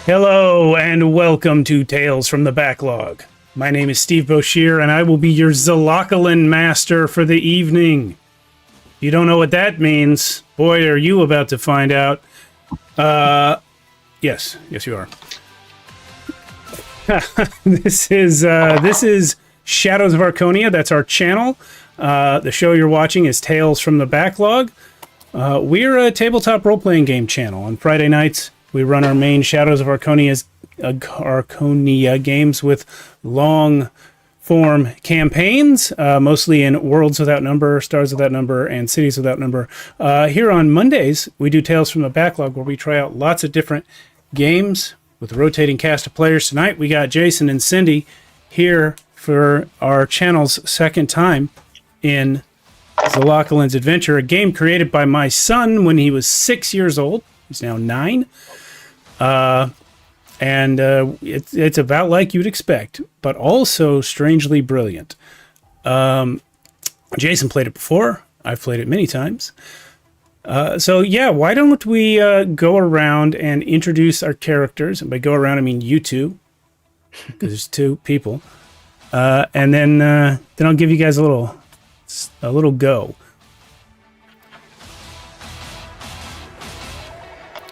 Hello and welcome to Tales from the Backlog. My name is Steve Boshier and I will be your Zelokolin master for the evening. You don't know what that means? Boy, are you about to find out. Yes, you are. This is Shadows of Archonia. That's our channel. The show you're watching is Tales from the Backlog. We're a tabletop role-playing game channel. On Friday nights, we run our main Shadows of Archonia games with long-form campaigns, mostly in Worlds Without Number, Stars Without Number, and Cities Without Number. Here on Mondays, we do Tales from the Backlog, where we try out lots of different games with a rotating cast of players. Tonight, we got Jason and Cindy here for our channel's second time in Zelokolin's Adventure, a game created by my son when he was 6 years old. He's now 9. It's about like you'd expect, but also strangely brilliant. Jason played it before. I've played it many times. So yeah, why don't we go around and introduce our characters? And by go around, I mean you two, because there's two people. And then I'll give you guys a little go.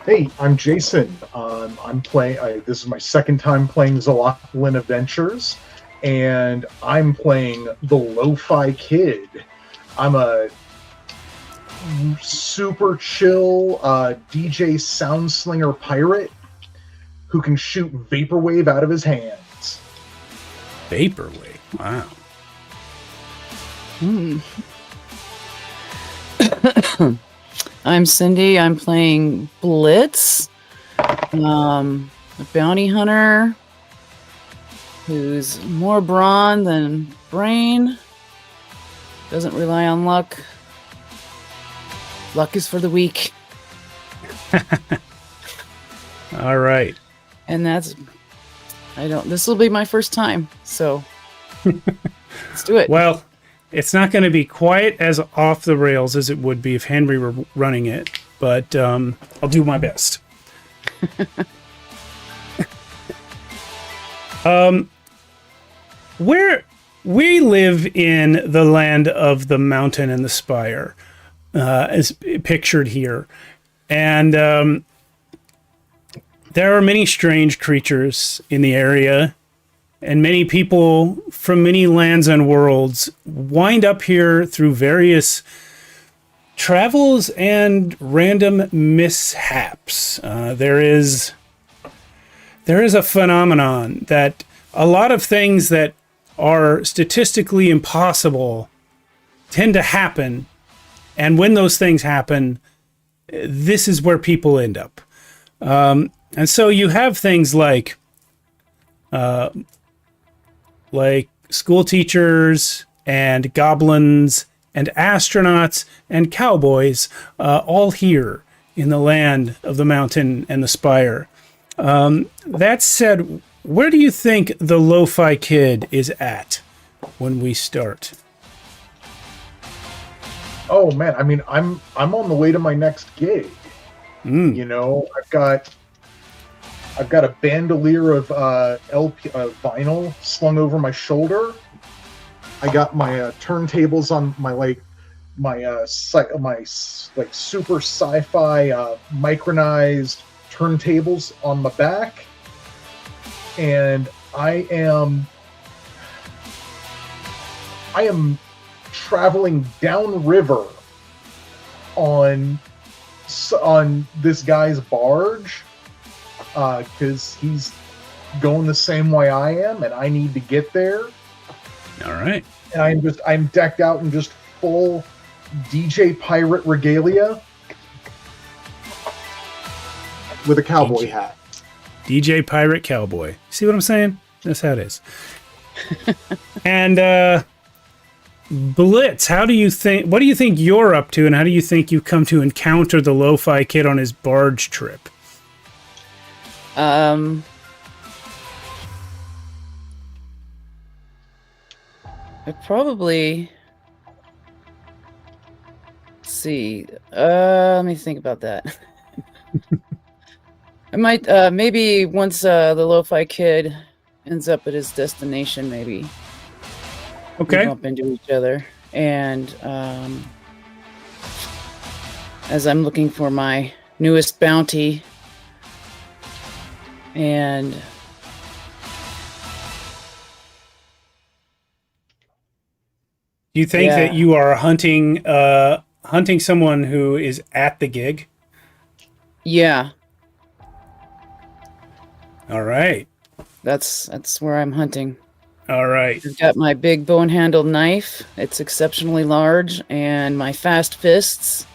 Hey, I'm Jason. I'm playing. This is my second time playing Zelokolin Adventures, and I'm playing the Lo-Fi Kid. I'm a super chill DJ soundslinger pirate who can shoot vaporwave out of his hands. Vaporwave. Wow. I'm Cindy. I'm playing Blitz, a bounty hunter who's more brawn than brain. Doesn't rely on luck. Luck is for the weak. All right. And this will be my first time, so let's do it. Well, it's not going to be quite as off the rails as it would be if Henry were running it, but I'll do my best. Where we live in the land of the mountain and the spire, as pictured here, and there are many strange creatures in the area. And many people from many lands and worlds wind up here through various travels and random mishaps. There is a phenomenon that a lot of things that are statistically impossible tend to happen. And when those things happen, this is where people end up. And so you have things like school teachers and goblins and astronauts and cowboys, all here in the land of the mountain and the spire. That said, where do you think the Lo-Fi Kid is at when we start? Oh man, I mean, I'm on the way to my next gig. You know, I've got a bandolier of vinyl slung over my shoulder. I got my turntables on my super sci-fi micronized turntables on the back, and I am traveling downriver on this guy's barge. Because he's going the same way I am, and I need to get there. All right. And I'm decked out in just full DJ pirate regalia with a cowboy hat. DJ Pirate Cowboy. See what I'm saying? That's how it is. And Blitz, what do you think you're up to, and how do you think you come to encounter the Lo-Fi Kid on his barge trip? I probably see. Let me think about that. I might maybe once the lo-fi kid ends up at his destination, maybe we Okay. bump into each other. And as I'm looking for my newest bounty, and Do you think that you are hunting someone who is at the gig? yeah, All right. that's where I'm hunting. All right. I've got my big bone-handled knife. It's exceptionally large, and my fast fists.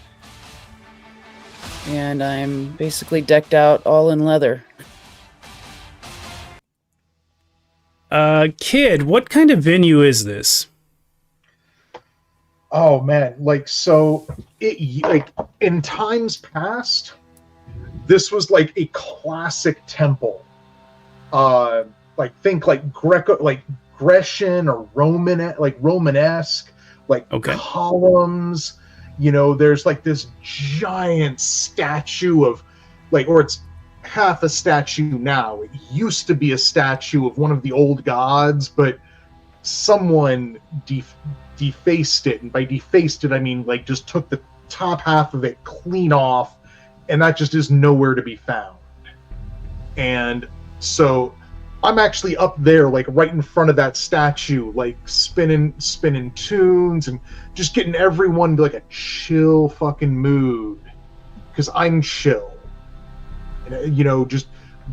And I'm basically decked out all in leather. Kid, what kind of venue is this? Oh man, like so it like in times past, this was like a classic temple. Like think like Grecian or Romanesque, like columns. You know, there's like this giant statue of or it's half a statue now. It used to be a statue of one of the old gods, but someone defaced it, and by defaced it I mean like just took the top half of it clean off, and that just is nowhere to be found. And so I'm actually up there, like right in front of that statue, like spinning tunes and just getting everyone to like a chill fucking mood, because I'm chill. And, you know, just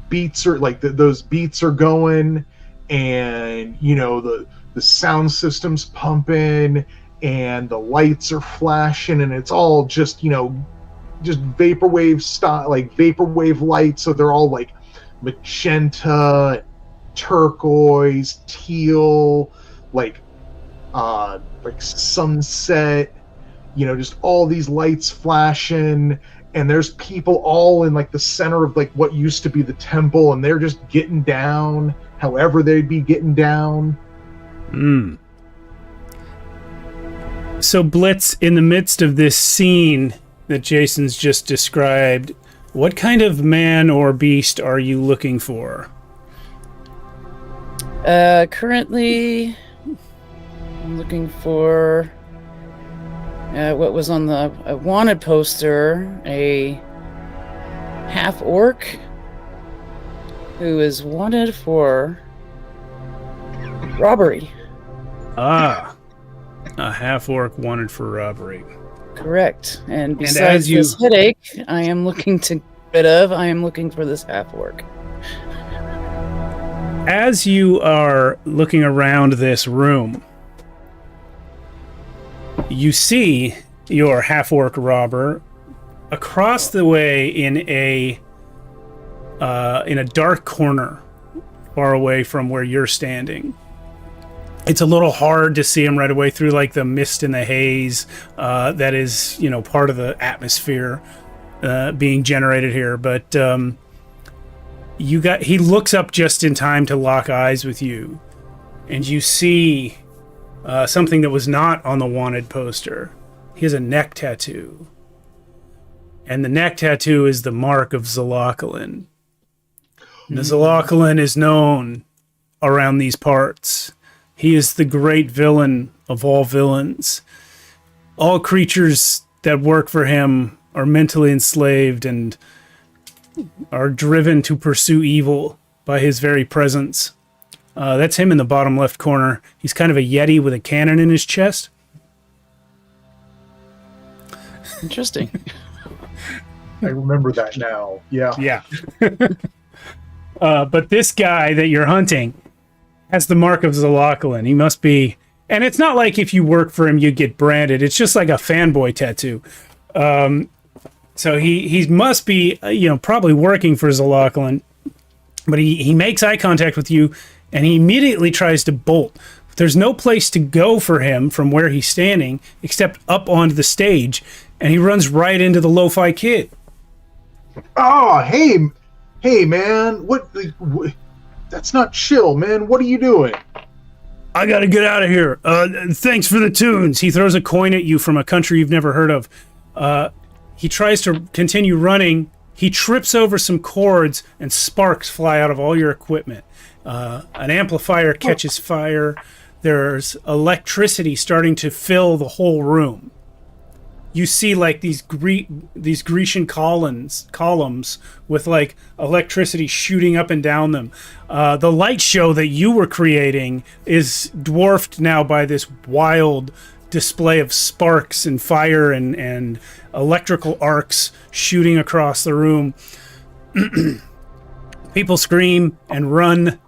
beats are like those beats are going, and you know the sound system's pumping, and the lights are flashing, and it's all just, you know, just vaporwave style, like vaporwave lights. So they're all like magenta, turquoise, teal, like sunset, you know, just all these lights flashing, and there's people all in like the center of like what used to be the temple, and they're just getting down however they'd be getting down. So Blitz, in the midst of this scene that Jason's just described, what kind of man or beast are you looking for? Currently, I'm looking for what was on the wanted poster, a half-orc who is wanted for robbery. Ah, a half-orc wanted for robbery. Correct. And besides this headache I am looking to get rid of, I am looking for this half-orc. As you are looking around this room, you see your half-orc robber across the way in a dark corner far away from where you're standing. It's a little hard to see him right away through like the mist and the haze that is, you know, part of the atmosphere being generated here. But he looks up just in time to lock eyes with you, and you see something that was not on the wanted poster. He has a neck tattoo, and the neck tattoo is the mark of Zelokolin. The Zelokolin is known around these parts. He is the great villain of all villains. All creatures that work for him are mentally enslaved and are driven to pursue evil by his very presence. That's him in the bottom left corner. He's kind of a yeti with a cannon in his chest. Interesting. I remember that now. Yeah. Yeah. But this guy that you're hunting has the mark of Zelokolin. He must be... And it's not like if you work for him, you get branded. It's just like a fanboy tattoo. So he must be, you know, probably working for Zelokolin. But he makes eye contact with you, and he immediately tries to bolt. There's no place to go for him from where he's standing except up onto the stage, and he runs right into the lo-fi kid. Oh, hey, man! What? That's not chill, man. What are you doing? I gotta get out of here. Thanks for the tunes. He throws a coin at you from a country you've never heard of. He tries to continue running, He trips over some cords and sparks fly out of all your equipment. An amplifier catches fire. There's electricity starting to fill the whole room. You see like these Grecian columns with like electricity shooting up and down them. The light show that you were creating is dwarfed now by this wild display of sparks and fire and electrical arcs shooting across the room. People scream and run.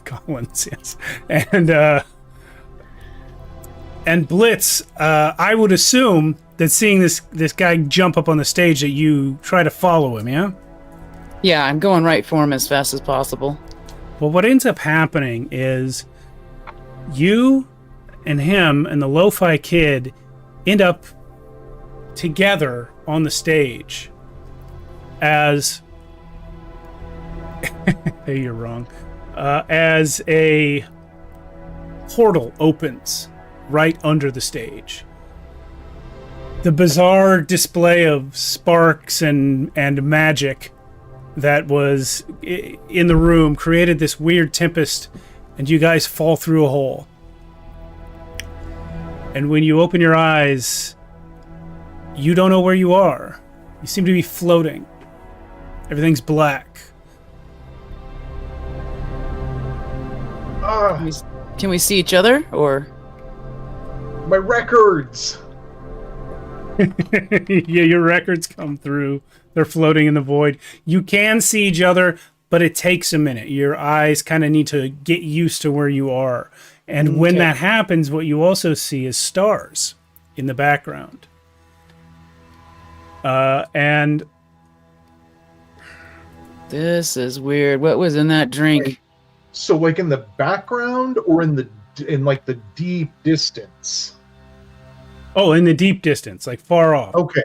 Collins, yes. And Blitz, I would assume that seeing this guy jump up on the stage that you try to follow him, yeah? Yeah, I'm going right for him as fast as possible. Well, what ends up happening is you and him and the Lo-Fi Kid end up together on the stage as... hey, you're wrong. As a portal opens right under the stage. The bizarre display of sparks and magic that was in the room created this weird tempest, and you guys fall through a hole. And when you open your eyes, you don't know where you are. You seem to be floating. Everything's black. Can we see each other, or? My records! Yeah, your records come through. They're floating in the void. You can see each other, but it takes a minute. Your eyes kind of need to get used to where you are. And when that happens, what you also see is stars in the background. And this is weird. What was in that drink? So, like in the background, or in the deep distance? Oh, in the deep distance, like far off. Okay.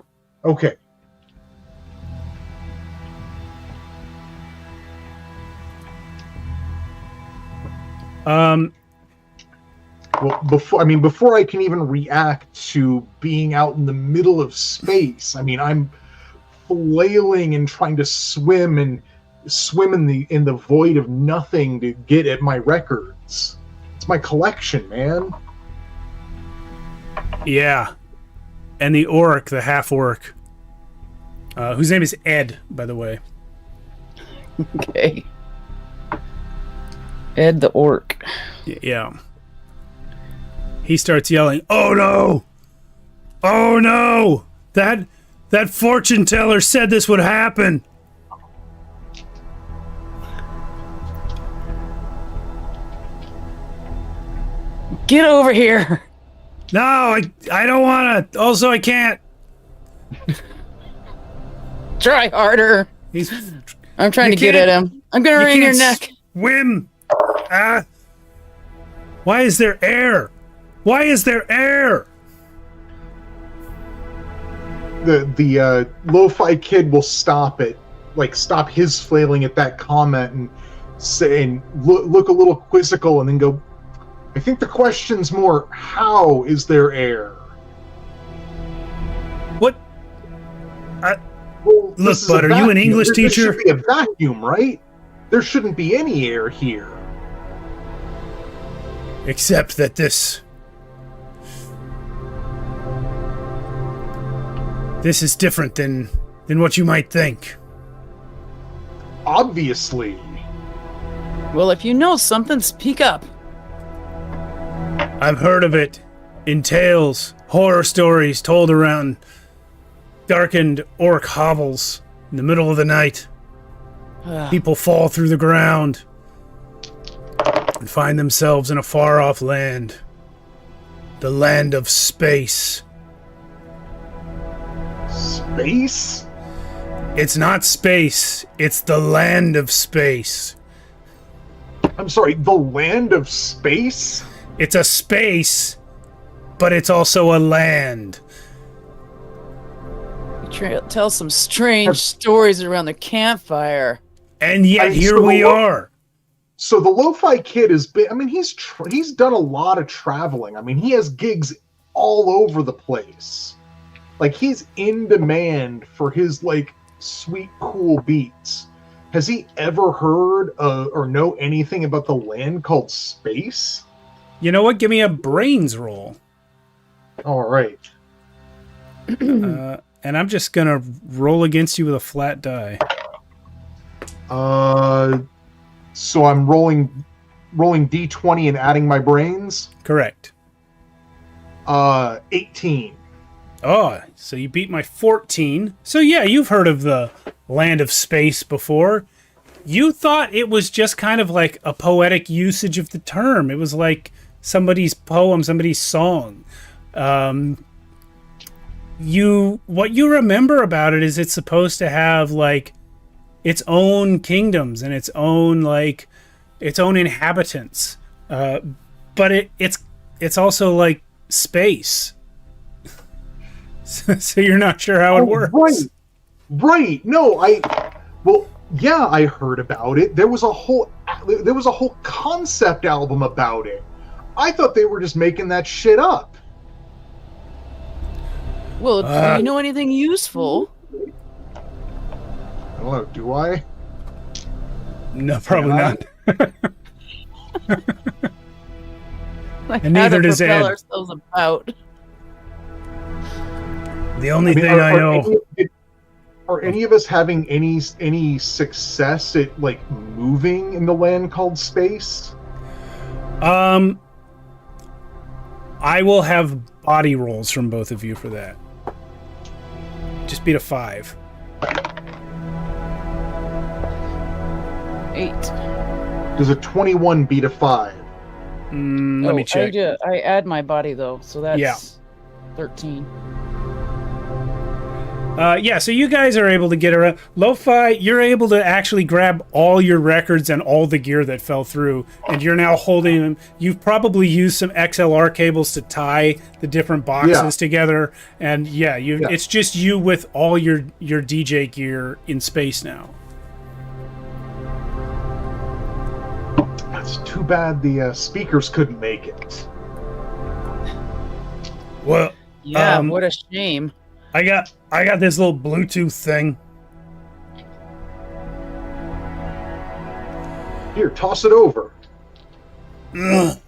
Well, before I can even react to being out in the middle of space, I'm flailing and trying to swim in the void of nothing to get at my records. It's my collection, man. Yeah. And the orc, the half-orc, whose name is Ed, by the way. Okay. Ed the orc. Yeah. He starts yelling, "Oh no! Oh no! That fortune teller said this would happen!" Get over here! No, I don't want to. Also, I can't. Try harder. I'm trying to get at him. I'm gonna wring your neck. Swim. Why is there air? Why is there air? The Lo-Fi Kid will stop his flailing at that comment and say, and look a little quizzical, and then go, I think the question's more, how is there air? What? Well, look, Bud, are you an English teacher? There should be a vacuum, right? There shouldn't be any air here. Except that this is different than what you might think. Obviously. Well, if you know something, speak up. I've heard of it in tales, horror stories told around darkened orc hovels in the middle of the night. People fall through the ground and find themselves in a far-off land. The land of space. Space? It's not space. It's the land of space. I'm sorry, the land of space? It's a space, but it's also a land. Tell some strange stories around the campfire. And yet here we are. So the Lo-Fi Kid has been, he's done a lot of traveling. He has gigs all over the place. Like, he's in demand for his, sweet, cool beats, has he ever heard or know anything about the land called space? You know what? Give me a brains roll. All right. And I'm just going to roll against you with a flat die. So I'm rolling D20 and adding my brains? Correct. 18. Oh, so you beat my 14. So yeah, you've heard of the land of space before. You thought it was just kind of like a poetic usage of the term. It was like somebody's poem, somebody's song. What you remember about it is it's supposed to have like its own kingdoms and its own inhabitants. But it's also like space. So you're not sure how it works. Right. No, yeah, I heard about it. There was a whole concept album about it. I thought they were just making that shit up. Well, do you know anything useful? I don't know, do I? No, probably not. Like And neither does propel Ed. ourselves about. The only thing I know... Are any of us having any success at like moving in the land called space? I will have body rolls from both of you for that. Just beat a 5. 8. Does a 21 beat a 5? Let me check. I add my body though, so that's 13. Yeah, so you guys are able to get around. Lo-Fi, you're able to actually grab all your records and all the gear that fell through, and you're now holding them. You've probably used some XLR cables to tie the different boxes together, and it's just you with all your DJ gear in space now. That's too bad the speakers couldn't make it. Well, yeah, what a shame. I got this little Bluetooth thing. Here, toss it over. Ugh.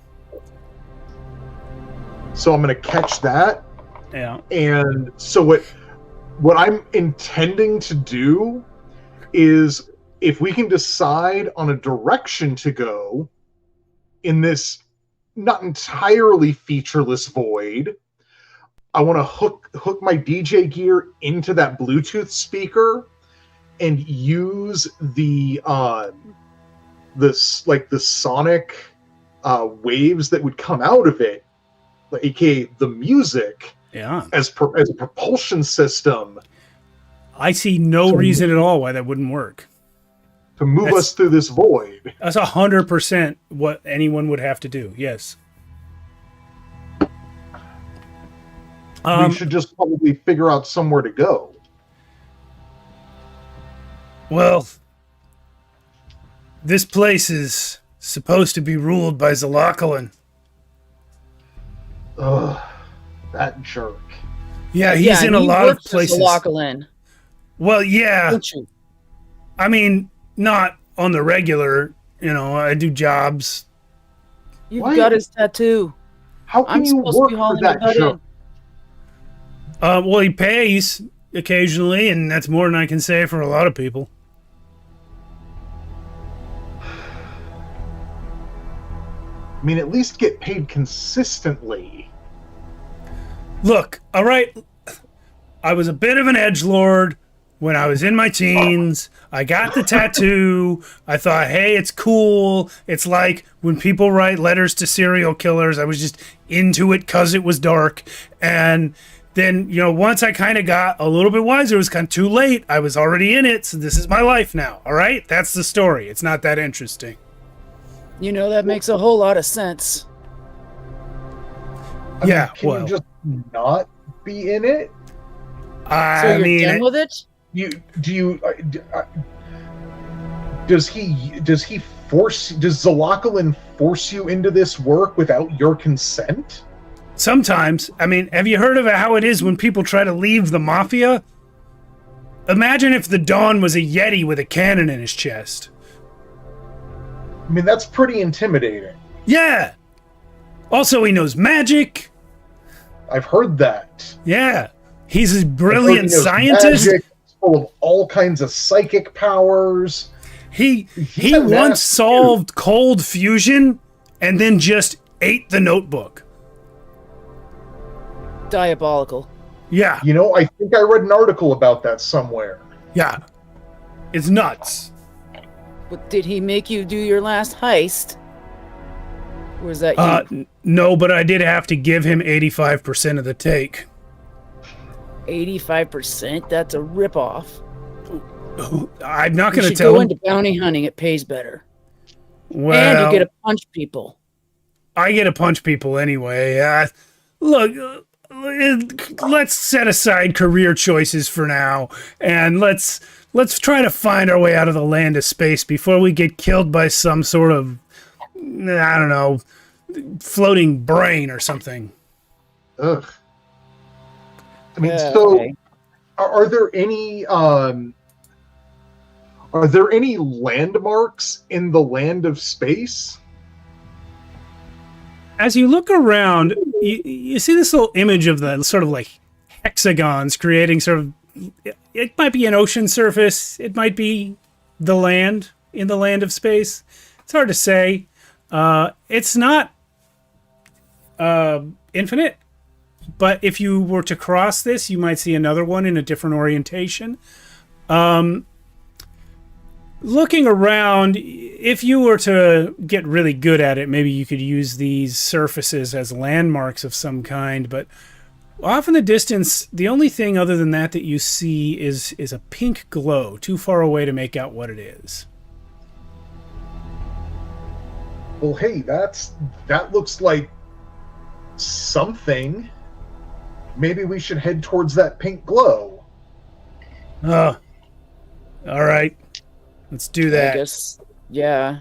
So I'm going to catch that. Yeah. And so what I'm intending to do is, if we can decide on a direction to go in this not entirely featureless void, I want to hook my DJ gear into that Bluetooth speaker and use the sonic waves that would come out of it, aka the music, as a propulsion system. I see no reason at all why that wouldn't work. To move us through this void. That's 100% what anyone would have to do. Yes. We should just probably figure out somewhere to go. Well, this place is supposed to be ruled by Zelokolin. Ugh, that jerk. Yeah, he's in a lot of places. Zelokolin. Well, yeah. Don't you? I mean, not on the regular. You know, I do jobs. You've got his tattoo. How can you work for that jerk? Well, he pays occasionally, and that's more than I can say for a lot of people. I mean, at least get paid consistently. Look, all right, I was a bit of an edgelord when I was in my teens. I got the tattoo. I thought, hey, it's cool. It's like when people write letters to serial killers. I was just into it because it was dark. And then, you know, once I kind of got a little bit wiser, it was kind of too late. I was already in it, so this is my life now, all right? That's the story. It's not that interesting. You know, that makes a whole lot of sense. I mean, can you just not be in it? So you're done with it? Does Zelokolin force you into this work without your consent? Sometimes. I mean, have you heard of how it is when people try to leave the mafia? Imagine if the Dawn was a Yeti with a cannon in his chest. I mean, that's pretty intimidating. Yeah. Also, he knows magic. I've heard that. Yeah. He's a brilliant scientist. Magic, full of all kinds of psychic powers. He once solved cold fusion and then just ate the notebook. Diabolical. Yeah. You know, I think I read an article about that somewhere. Yeah. It's nuts. But did he make you do your last heist? Or was that you? No, but I did have to give him 85% of the take. 85%? That's a ripoff. I'm not going to You should tell go him. into bounty hunting. It pays better. Well, And you get to punch people. I get to punch people anyway. Look, let's set aside career choices for now, and let's try to find our way out of the land of space before we get killed by some sort of, I don't know, floating brain or something. Ugh. I mean, Okay. are there any landmarks in the land of space? As you look around, you see this little image of the sort of like hexagons creating sort of, it might be an ocean surface, it might be the land in the land of space. It's hard to say. It's not infinite, but if you were to cross this, you might see another one in a different orientation. Looking around, if you were to get really good at it, maybe you could use these surfaces as landmarks of some kind, but off in the distance, the only thing other than that you see is a pink glow, too far away to make out what it is. Well, hey, that looks like something. Maybe we should head towards that pink glow. Oh, all right. Let's do that. I guess, yeah.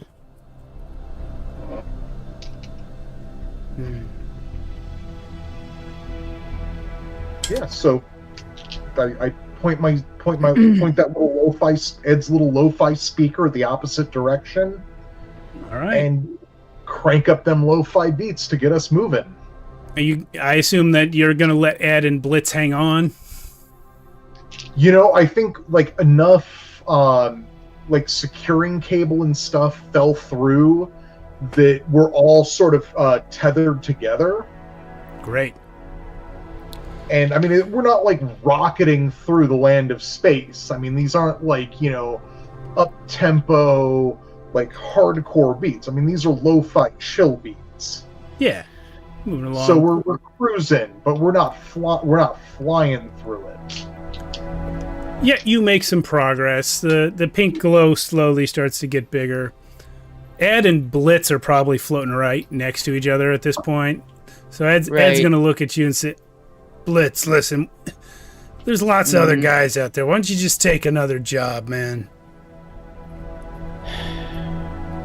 Yeah, so I point that little Ed's little lo-fi speaker the opposite direction. All right. And crank up them lo-fi beats to get us moving. I assume that you're going to let Ed and Blitz hang on? You know, I think like enough like securing cable and stuff fell through that we're all sort of tethered together. Great. And I mean, we're not like rocketing through the land of space. I mean, these aren't like, you know, up-tempo, like hardcore beats. I mean, these are lo-fi chill beats. Yeah. Moving along. So we're cruising, but we're not flying through it. Yeah, you make some progress. The pink glow slowly starts to get bigger. Ed and Blitz are probably floating right next to each other at this point. So Ed's going to look at you and say, Blitz, listen, there's lots of other guys out there. Why don't you just take another job, man?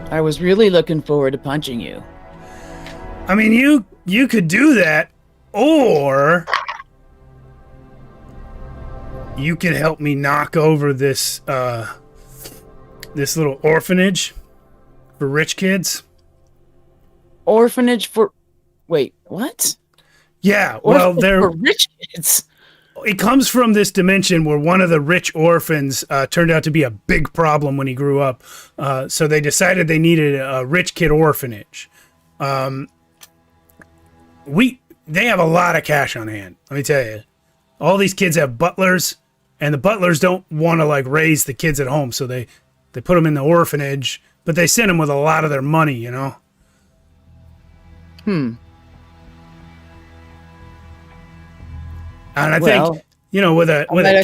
I was really looking forward to punching you. I mean, you could do that, or you could help me knock over this this little orphanage for rich kids. Orphanage for... Wait, what? Yeah, well, they're for rich kids. It comes from this dimension where one of the rich orphans turned out to be a big problem when he grew up. So they decided they needed a rich kid orphanage. They have a lot of cash on hand. Let me tell you, all these kids have butlers, and the butlers don't want to like raise the kids at home, so they put them in the orphanage, but they send them with a lot of their money, you know. And I think, you know, with a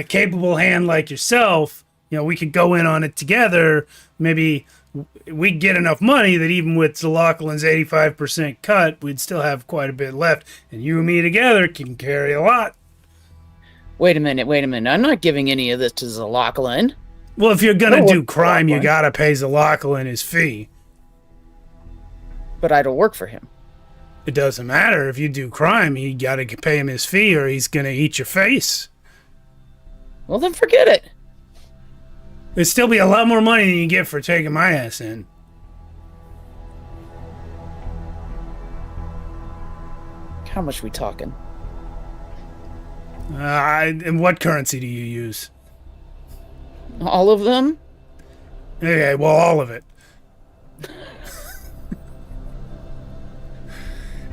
capable hand like yourself, you know, we could go in on it together. Maybe we'd get enough money that even with Zelokolin's 85% cut, we'd still have quite a bit left. And you and me together can carry a lot. Wait a minute. I'm not giving any of this to Zelokolin. Well, if you're going to do crime, you got to pay Zelokolin his fee. But I don't work for him. It doesn't matter. If you do crime, you got to pay him his fee or he's going to eat your face. Well, then forget it. It'd still be a lot more money than you get for taking my ass in. How much we talking? And what currency do you use? All of them? Okay, well, all of it.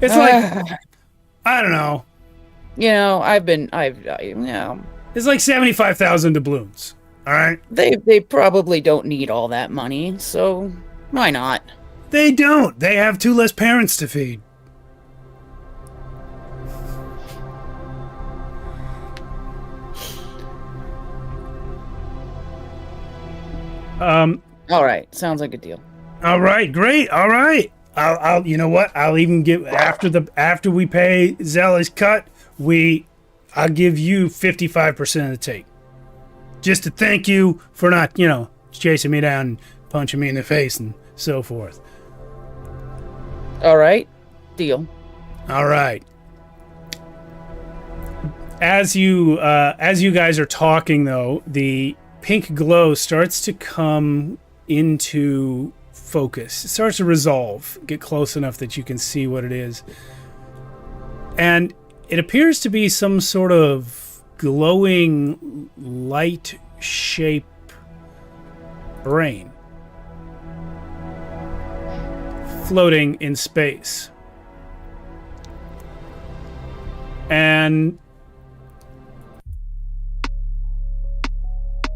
It's like, I don't know. You know, It's like 75,000 doubloons. All right. They probably don't need all that money, so why not? They don't. They have 2 less parents to feed. All right, sounds like a deal. All right, great. All right. I'll you know what? I'll even give after we pay Zella's cut, I'll give you 55% of the take. Just to thank you for not, chasing me down and punching me in the face and so forth. All right, deal. All right. As you guys are talking, though, the pink glow starts to come into focus. It starts to resolve, get close enough that you can see what it is. And it appears to be some sort of glowing light shape brain floating in space. And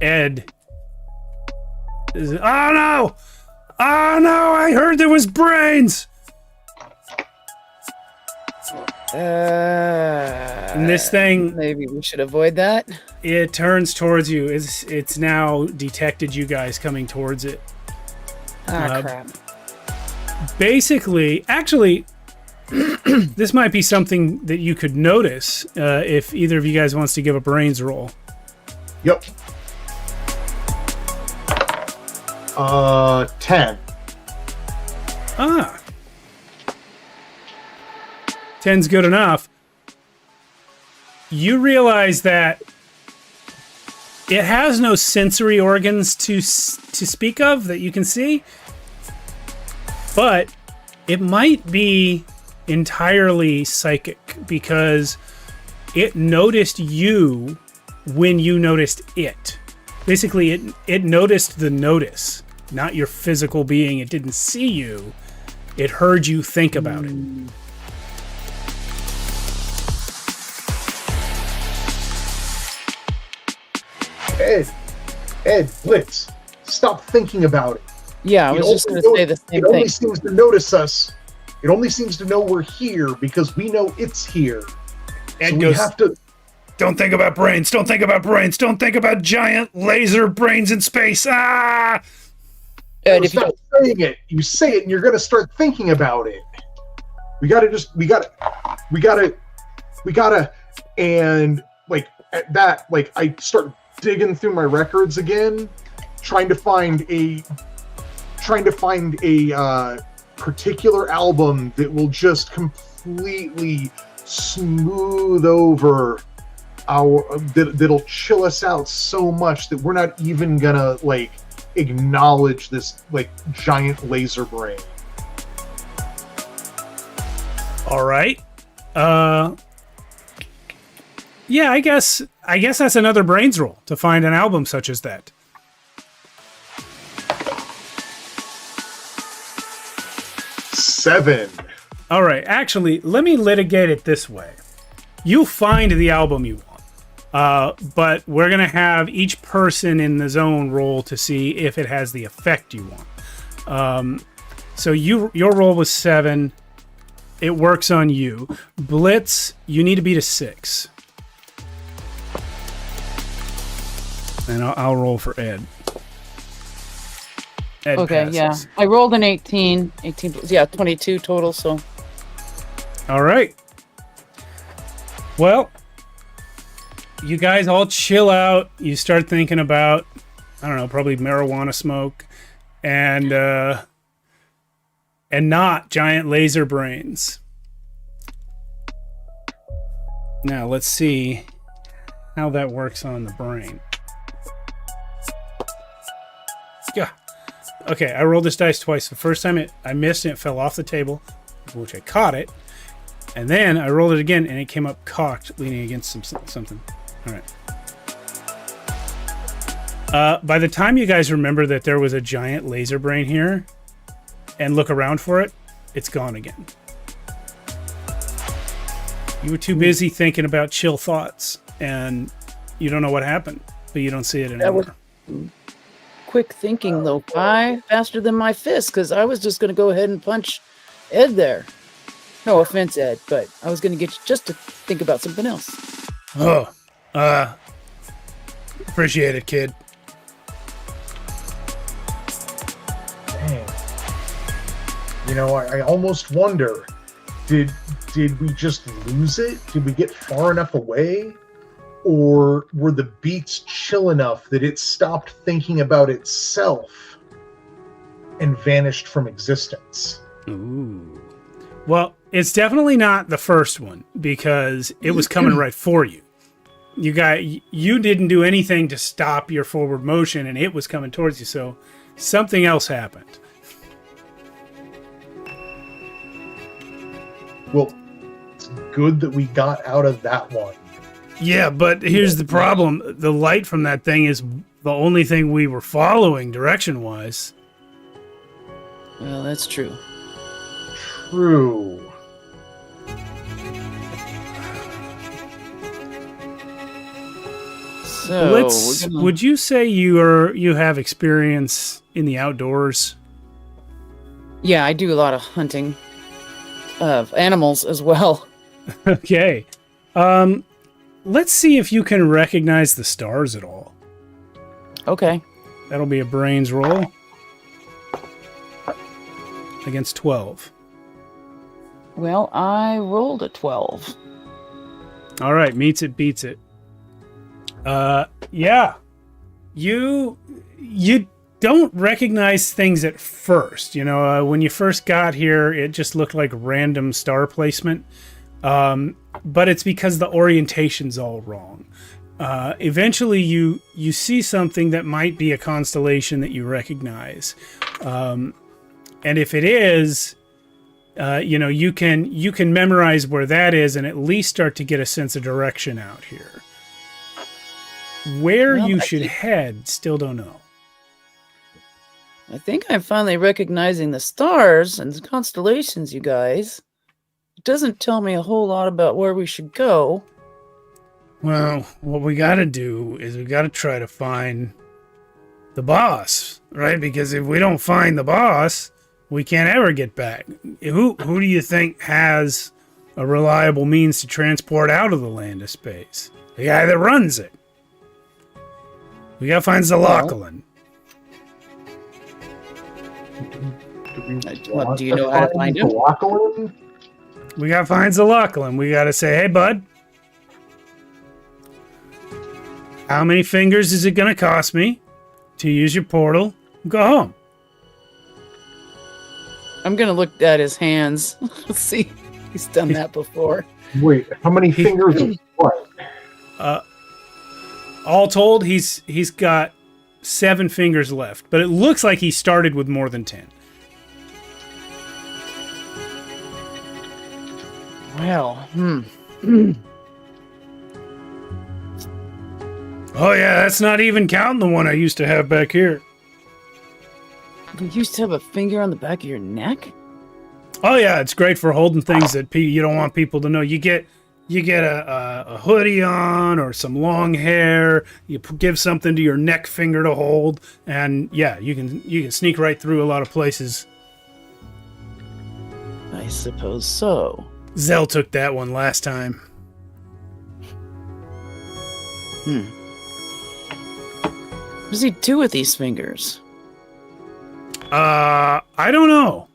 Ed is, oh no! Oh no! I heard there was brains! And this thing, Maybe we should avoid that. it turns towards you. It's now detected you guys coming towards it. Crap. Basically, actually, this might be something that you could notice if either of you guys wants to give a brains roll. Yep. 10. 10's good enough. You realize that it has no sensory organs to speak of that you can see, but it might be entirely psychic because it noticed you when you noticed it. Basically, it noticed the notice, not your physical being. It didn't see you. It heard you think about it. Ed, Blitz, stop thinking about it. Yeah, I was just going to say the same It only thing. seems to notice us. It only seems to know we're here because we know it's here. Ed So we goes, have to. don't think about brains. Don't think about brains. Don't think about giant laser brains in space. Ah! Ed, if you Stop saying it. You say it, and you're gonna start thinking about it. We gotta, and like at that, like I start digging through my records again, trying to find a particular album that will just completely smooth over that'll chill us out so much that we're not even gonna like acknowledge this like giant laser brain. All right. Yeah, I guess that's another brains roll to find an album such as that. Seven. All right. Actually, let me litigate it this way. You find the album you want, but we're going to have each person in the zone roll to see if it has the effect you want. So your roll was 7. It works on you. Blitz, you need to beat a 6. And I'll roll for Ed. Ed okay, passes. yeah. I rolled an 18. 18, yeah, 22 total, so. All right. Well, you guys all chill out. You start thinking about, I don't know, probably marijuana smoke and not giant laser brains. Now, let's see how that works on the brain. Yeah. Okay, I rolled this dice twice. The first time I missed and it fell off the table, which I caught it. And then I rolled it again and it came up cocked, leaning against something. All right. By the time you guys remember that there was a giant laser brain here and look around for it, it's gone again. You were too busy thinking about chill thoughts and you don't know what happened, but you don't see it anymore. That was quick thinking, though, faster than my fist, because I was just going to go ahead and punch Ed there. No offense, Ed, but I was going to get you just to think about something else. Oh, appreciate it, kid. Dang. You know, I almost wonder, did we just lose it? Did we get far enough away? Or were the beats chill enough that it stopped thinking about itself and vanished from existence? Ooh. Well, it's definitely not the first one because it was coming right for you. You didn't do anything to stop your forward motion and it was coming towards you, so something else happened. Well, it's good that we got out of that one. Yeah, but here's the problem. The light from that thing is the only thing we were following direction-wise. Well, that's true. True. So, would you say you have experience in the outdoors? Yeah, I do a lot of hunting of animals as well. Okay. Let's see if you can recognize the stars at all. Okay. That'll be a brains roll. Against 12. Well, I rolled a 12. All right, meets it, beats it. Yeah. You don't recognize things at first. You know, when you first got here, it just looked like random star placement. But it's because the orientation's all wrong. Eventually, you see something that might be a constellation that you recognize. And if it is, you can memorize where that is and at least start to get a sense of direction out here. Where you should head, still don't know. I think I'm finally recognizing the stars and the constellations, you guys. It doesn't tell me a whole lot about where we should go. Well, what we gotta do is we gotta try to find the boss, right? Because if we don't find the boss, we can't ever get back. Who do you think has a reliable means to transport out of the land of space? The guy that runs it. We gotta find Zelokolin. Do you know how to find him? Zelokolin? We gotta find Zelokolin. We gotta say, hey, bud. How many fingers is it gonna cost me to use your portal? Go home. I'm gonna look at his hands. See, he's done that before. Wait, how many fingers is what? All told, he's got 7 fingers left, but it looks like he started with more than 10. Well, Oh yeah, that's not even counting the one I used to have back here. You used to have a finger on the back of your neck? Oh yeah, it's great for holding things that you don't want people to know. You get a hoodie on or some long hair. You give something to your neck finger to hold, and yeah, you can sneak right through a lot of places. I suppose so. Zell took that one last time. What does he do with these fingers? I don't know.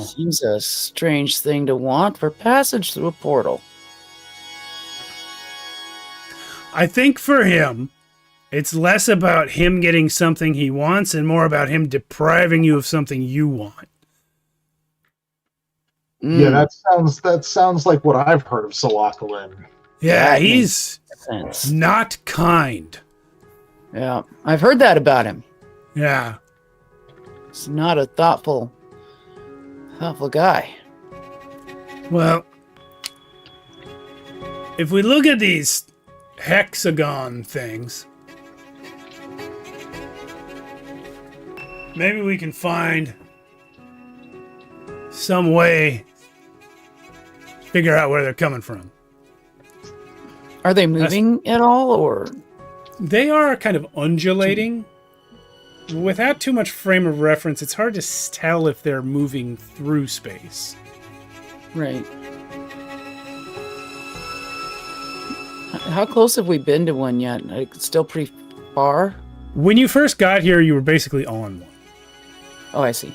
Seems a strange thing to want for passage through a portal. I think for him, it's less about him getting something he wants and more about him depriving you of something you want. Yeah, that sounds like what I've heard of Zelokolin. Yeah, That he's makes sense. not kind. Yeah, I've heard that about him. Yeah. He's not a thoughtful guy. Well, if we look at these hexagon things, maybe we can find some way to figure out where they're coming from. Are they moving at all, or? They are kind of undulating. Without too much frame of reference, it's hard to tell if they're moving through space. Right. How close have we been to one yet? Like, still pretty far? When you first got here, you were basically on one. Oh, I see.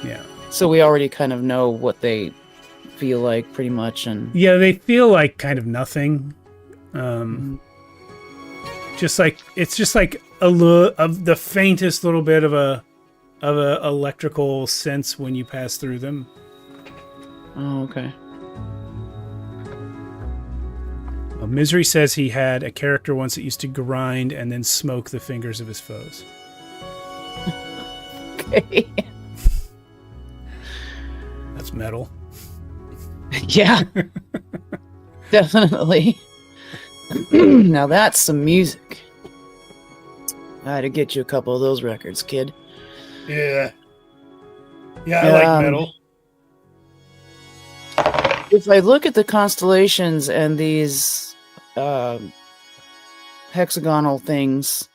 Yeah. So we already kind of know what they feel like, pretty much, and Yeah, they feel like kind of nothing. Just like it's just like a little of the faintest little bit of a electrical sense when you pass through them. Oh, okay. Misery says he had a character once that used to grind and then smoke the fingers of his foes. Okay. That's metal. Yeah. Definitely. Now that's some music. I had to get you a couple of those records, kid. Yeah. Yeah, I like metal. If I look at the constellations and these hexagonal things,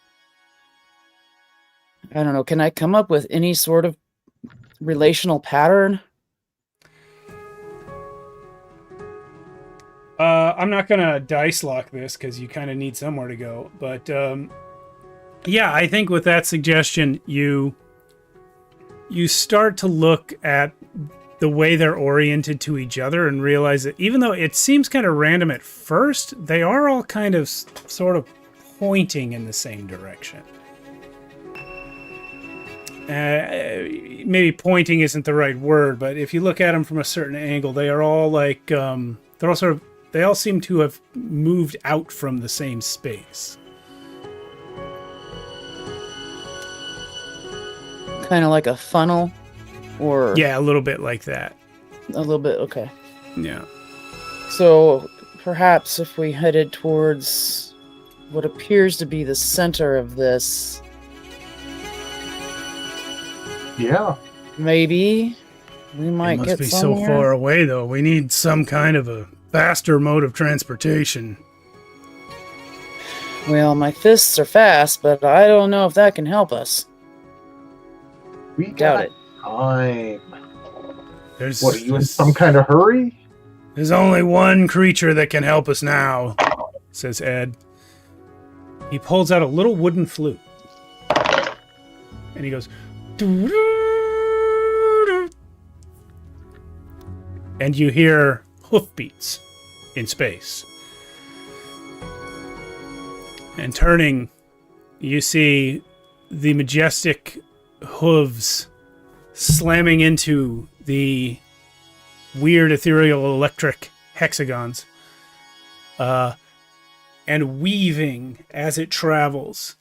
I don't know, can I come up with any sort of relational pattern? I'm not going to dice lock this because you kind of need somewhere to go. But yeah, I think with that suggestion, you start to look at the way they're oriented to each other and realize that even though it seems kind of random at first, they are all kind of sort of pointing in the same direction. Maybe pointing isn't the right word, but if you look at them from a certain angle, they are all like, they all seem to have moved out from the same space. Kind of like a funnel, or Yeah, a little bit like that. a little bit. Okay. Yeah. So perhaps if we headed towards what appears to be the center of this, Yeah. maybe we might It must get be somewhere. so far away, though. We need some kind of a faster mode of transportation. Well, my fists are fast, but I don't know if that can help us. We Doubt got it. time. There's, What, are you in some kind of hurry? There's only one creature that can help us now, says Ed. He pulls out a little wooden flute. And he goes... And you hear hoofbeats in space. And turning, you see the majestic hooves slamming into the weird ethereal electric hexagons and weaving as it travels,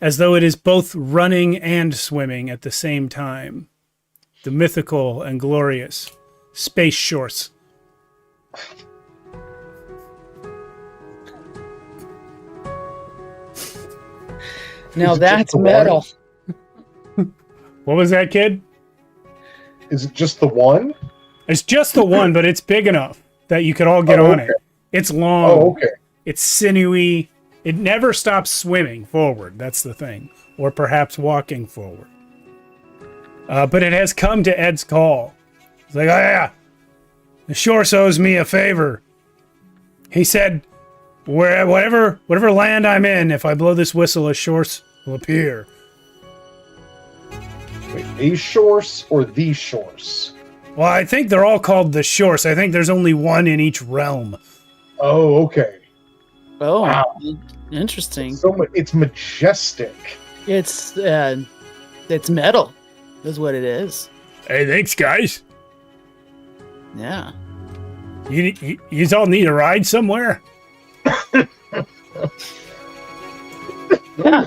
as though it is both running and swimming at the same time. The mythical and glorious space shorts. Now Is it that's just the metal. What was that, kid? Is it just the one? It's just the one, but it's big enough that you could all get on it. It's long. Oh, okay. It's sinewy. It never stops swimming forward. That's the thing. Or perhaps walking forward. But it has come to Ed's call. It's like, oh yeah, the Shorse owes me a favor. He said, whatever land I'm in, if I blow this whistle, a Shorse will appear. Wait, a Shorse or the Shorse? Well, I think they're all called the Shorse. I think there's only one in each realm. Oh, okay. Oh, Wow. interesting. It's majestic. It's metal, is what it is. Hey, thanks, guys. Yeah. You all need a ride somewhere? Yeah.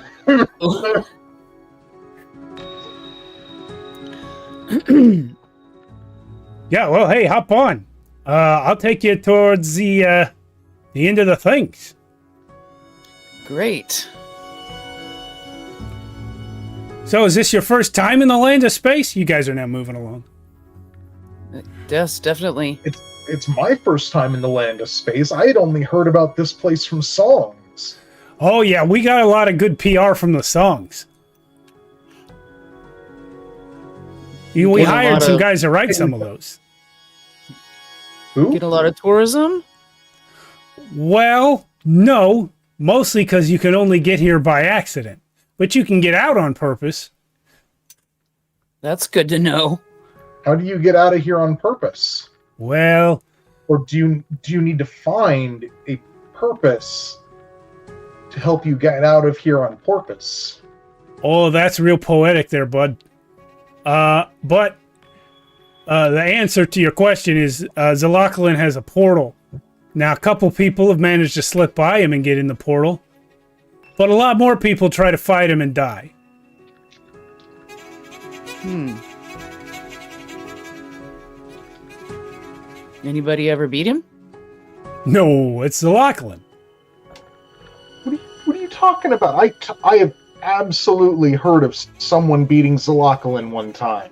Yeah, well, hey, hop on. I'll take you towards the end of the things. Great. So is this your first time in the land of space? You guys are now moving along. Yes, definitely. It's my first time in the land of space. I had only heard about this place from songs. Oh, yeah, we got a lot of good PR from the songs. We get a hired lot some of- guys to write some of those. Who? Get a lot of tourism. Well, no, mostly because you can only get here by accident, but you can get out on purpose. That's good to know. How do you get out of here on purpose? Well, Or do you need to find a purpose to help you get out of here on purpose? oh, that's real poetic there, bud. But the answer to your question is Zelokolin has a portal. Now, a couple people have managed to slip by him and get in the portal, but a lot more people try to fight him and die. Anybody ever beat him? No, it's Zelokolin. What are you talking about? I have absolutely heard of someone beating Zelokolin one time.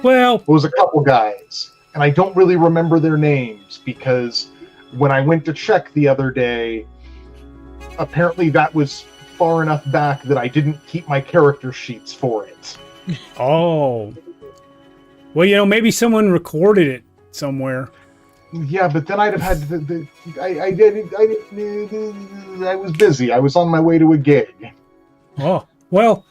Well, It was a couple guys, and I don't really remember their names because when I went to check the other day, apparently that was far enough back that I didn't keep my character sheets for it. oh. Well, you know, maybe someone recorded it somewhere. Yeah, but then I'd have had I was busy. I was on my way to a gig. Oh, well,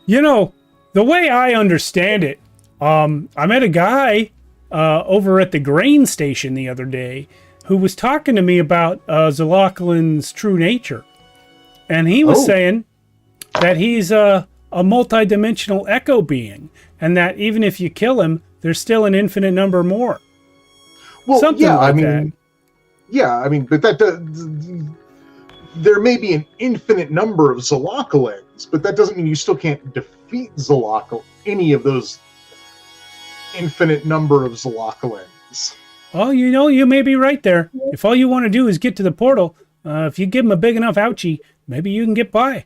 you know, the way I understand it, I met a guy over at the grain station the other day who was talking to me about Zelokolin's true nature. And he was saying that he's a multi-dimensional echo being, and that even if you kill him, there's still an infinite number more. Well, Something yeah, like I mean, that. yeah, I mean, but that there may be an infinite number of Zelokolins, but that doesn't mean you still can't defeat any of those infinite number of Zelokolins. Oh, you know, you may be right there. If all you want to do is get to the portal, if you give him a big enough ouchie, maybe you can get by.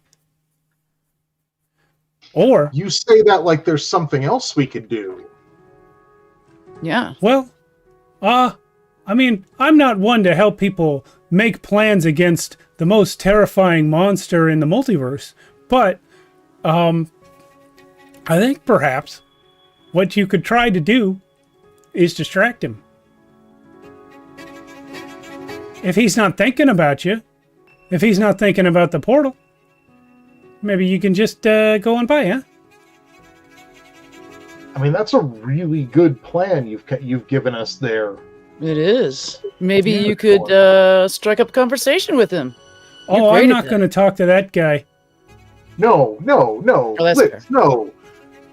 Or, You say that like there's something else we could do. Yeah. well, I mean, I'm not one to help people make plans against the most terrifying monster in the multiverse, but I think perhaps what you could try to do is distract him. If he's not thinking about you, if he's not thinking about the portal, maybe you can just go on by, huh? I mean, that's a really good plan you've given us there. It is. Maybe Yeah, you could strike up a conversation with him. You're Oh, great I'm at not that. going to talk to that guy. No, Oh, that's Blitz, fair. no.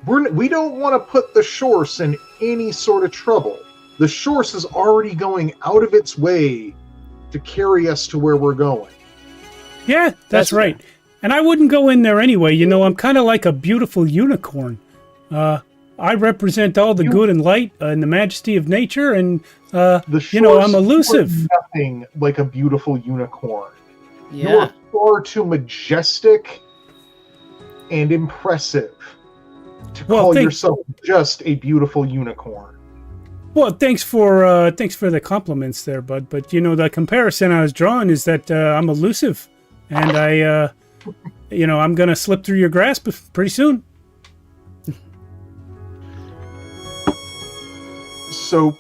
We don't want to put the Shorse in any sort of trouble. The Shorse is already going out of its way to carry us to where we're going. Yeah, that's That's right. And I wouldn't go in there anyway. You know, I'm kind of like a beautiful unicorn. I represent all the good and light and the majesty of nature, and The you know, Shorse I'm elusive. are nothing like a beautiful unicorn. Yeah. You're far too majestic and impressive to Well, call thank- yourself just a beautiful unicorn. Well, thanks for the compliments there, bud. But you know, the comparison I was drawing is that I'm elusive, and you know, I'm gonna slip through your grasp pretty soon. So,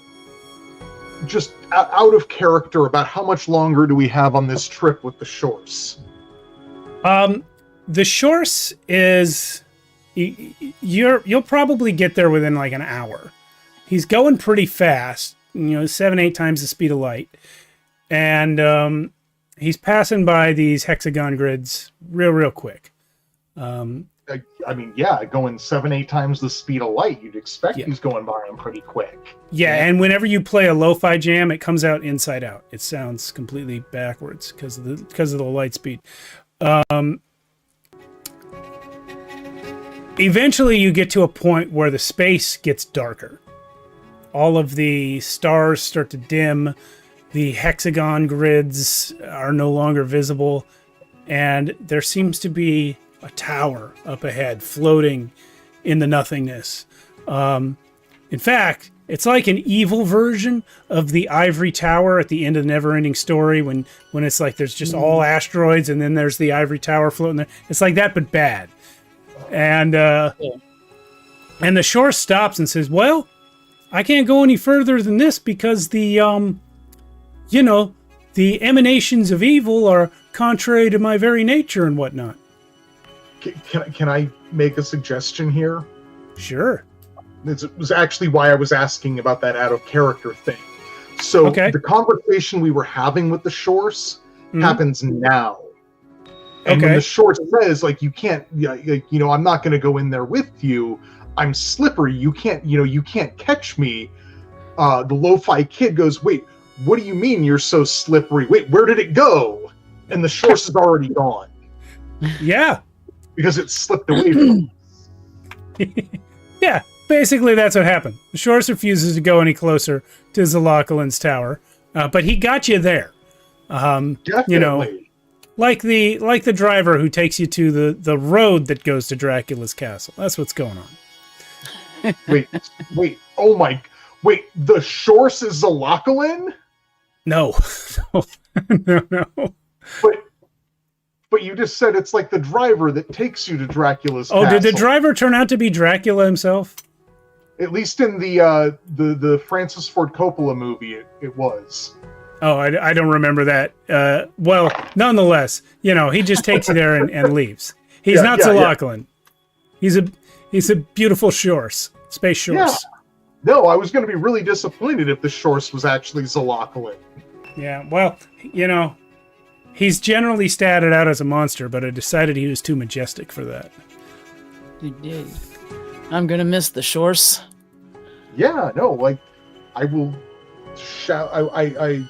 just out of character, about how much longer do we have on this trip with the Shorse? The Shorse is you'll probably get there within like an hour. He's going pretty fast, you know, 7-8 times the speed of light, and he's passing by these hexagon grids real quick. And I mean, yeah, going 7-8 times the speed of light, you'd expect Yeah. he's going by him pretty quick. Yeah, and whenever you play a lo-fi jam, it comes out inside out. It sounds completely backwards because of the light speed. Eventually, you get to a point where the space gets darker. All of the stars start to dim. The hexagon grids are no longer visible, and there seems to be a tower up ahead, floating in the nothingness. In fact, it's like an evil version of the ivory tower at the end of the Neverending Story, when it's like there's just all asteroids, and then there's the ivory tower floating there. It's like that, but bad. And the shore stops and says, "Well, I can't go any further than this because the emanations of evil are contrary to my very nature and whatnot." Can I make a suggestion here? Sure. This was actually why I was asking about that out of character thing. So Okay. the conversation we were having with the Shorts happens now. And when Okay. the Short says, like, you can't, I'm not going to go in there with you. I'm slippery. You can't catch me. The lo-fi kid goes, "Wait, what do you mean you're so slippery? Wait, where did it go?" And the Shorts is already gone Yeah. because it slipped away from him. Yeah. Basically, that's what happened. The Shores refuses to go any closer to Zelokolin's tower, but he got you there. Definitely. Like the driver who takes you to the road that goes to Dracula's castle. That's what's going on. Wait, the Shorts is Zelokolin? No, no. But you just said it's like the driver that takes you to Dracula's Oh, castle. did the driver turn out to be Dracula himself? At least in the Francis Ford Coppola movie, it was. Oh, I don't remember that. Well, nonetheless, he just takes you there and leaves. He's not Zelokolin. Yeah. He's a beautiful Shores, space Shores. Yeah. No, I was going to be really disappointed if the Shorts was actually Zelokolin. Yeah, well, he's generally statted out as a monster, but I decided he was too majestic for that. You did. I'm gonna miss the Shores. Yeah, no, like, I will shout. I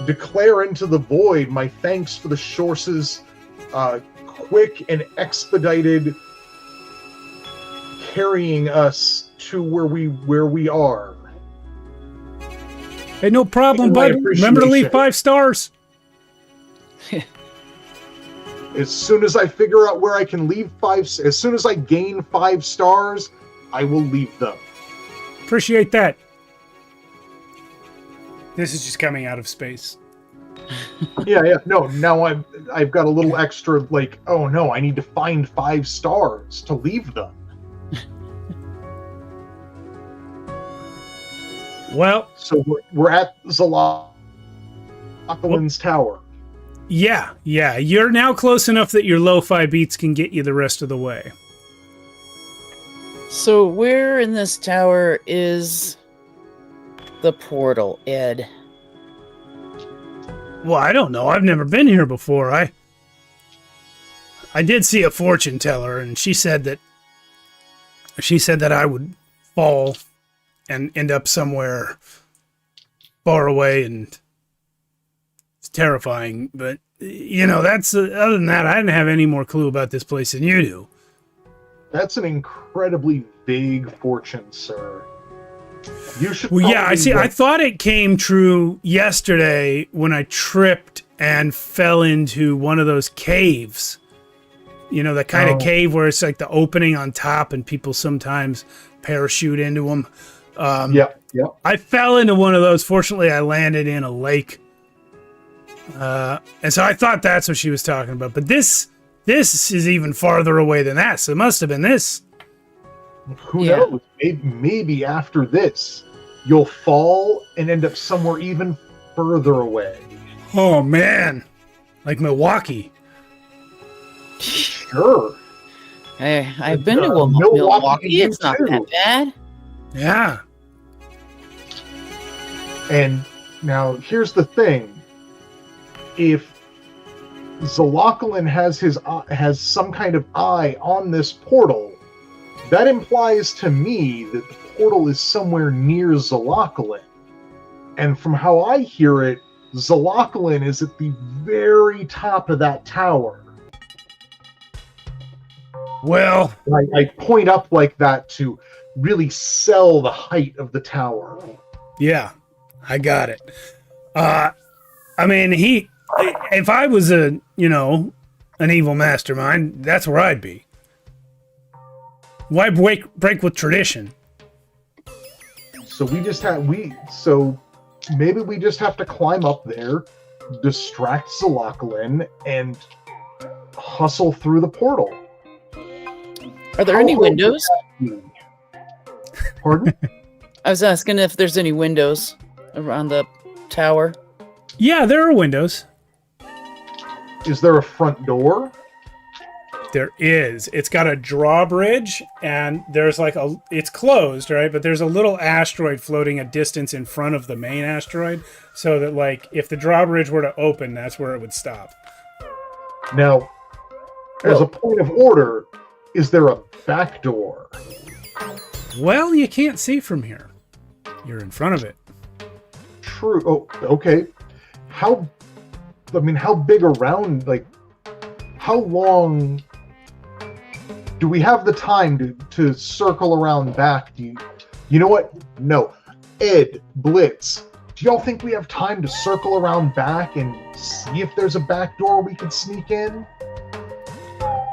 declare into the void my thanks for the Shorts' quick and expedited carrying us to where we are. Hey, no problem, My bud. Remember to leave appreciation. 5 stars. As soon as I figure out where I can leave as soon as I gain 5 stars, I will leave them. Appreciate that. This is just coming out of space. Yeah. No, now I've got a little extra, like, oh no, I need to find 5 stars to leave them. Well, So we're at Zelokolin's tower. yeah. You're now close enough that your lo-fi beats can get you the rest of the way. So where in this tower is the portal, Ed? Well, I don't know. I've never been here before. I did see a fortune teller, and she said that I would fall and end up somewhere far away, and it's terrifying. But that's other than that, I didn't have any more clue about this place than you do. That's an incredibly vague fortune, sir. You should. Well, yeah, I see. I probably- thought it came true yesterday when I tripped and fell into one of those caves. The kind of cave where it's like the opening on top, and people sometimes parachute into them. Yep. I fell into one of those. Fortunately, I landed in a lake. And so I thought that's what she was talking about. But this is even farther away than that. So it must have been this. Who Yeah. knows? Maybe after this, you'll fall and end up somewhere even further away. Oh, man. Like Milwaukee. Sure. Hey, I've been to Milwaukee, Milwaukee. It's not too. that bad. Yeah. And now here's the thing. If Zelokolin has some kind of eye on this portal, that implies to me that the portal is somewhere near Zelokolin. And from how I hear it, Zelokolin is at the very top of that tower. Well, I point up like that to really sell the height of the tower. yeah, I got it. I mean, if I was an evil mastermind, that's where I'd be. Why break with tradition? So maybe we just have to climb up there, distract Zelokolin, and hustle through the portal. Are there any windows? Pardon? I was asking if there's any windows around the tower. Yeah, there are windows. Is there a front door? There is. It's got a drawbridge, and there's it's closed, right? But there's a little asteroid floating a distance in front of the main asteroid, so that if the drawbridge were to open, that's where it would stop. Now, as a point of order, is there a back door? Well, you can't see from here. You're in front of it. True. Oh, okay. How big around, how long do we have the time to circle around back? You know what? No. Ed, Blitz, do y'all think we have time to circle around back and see if there's a back door we could sneak in?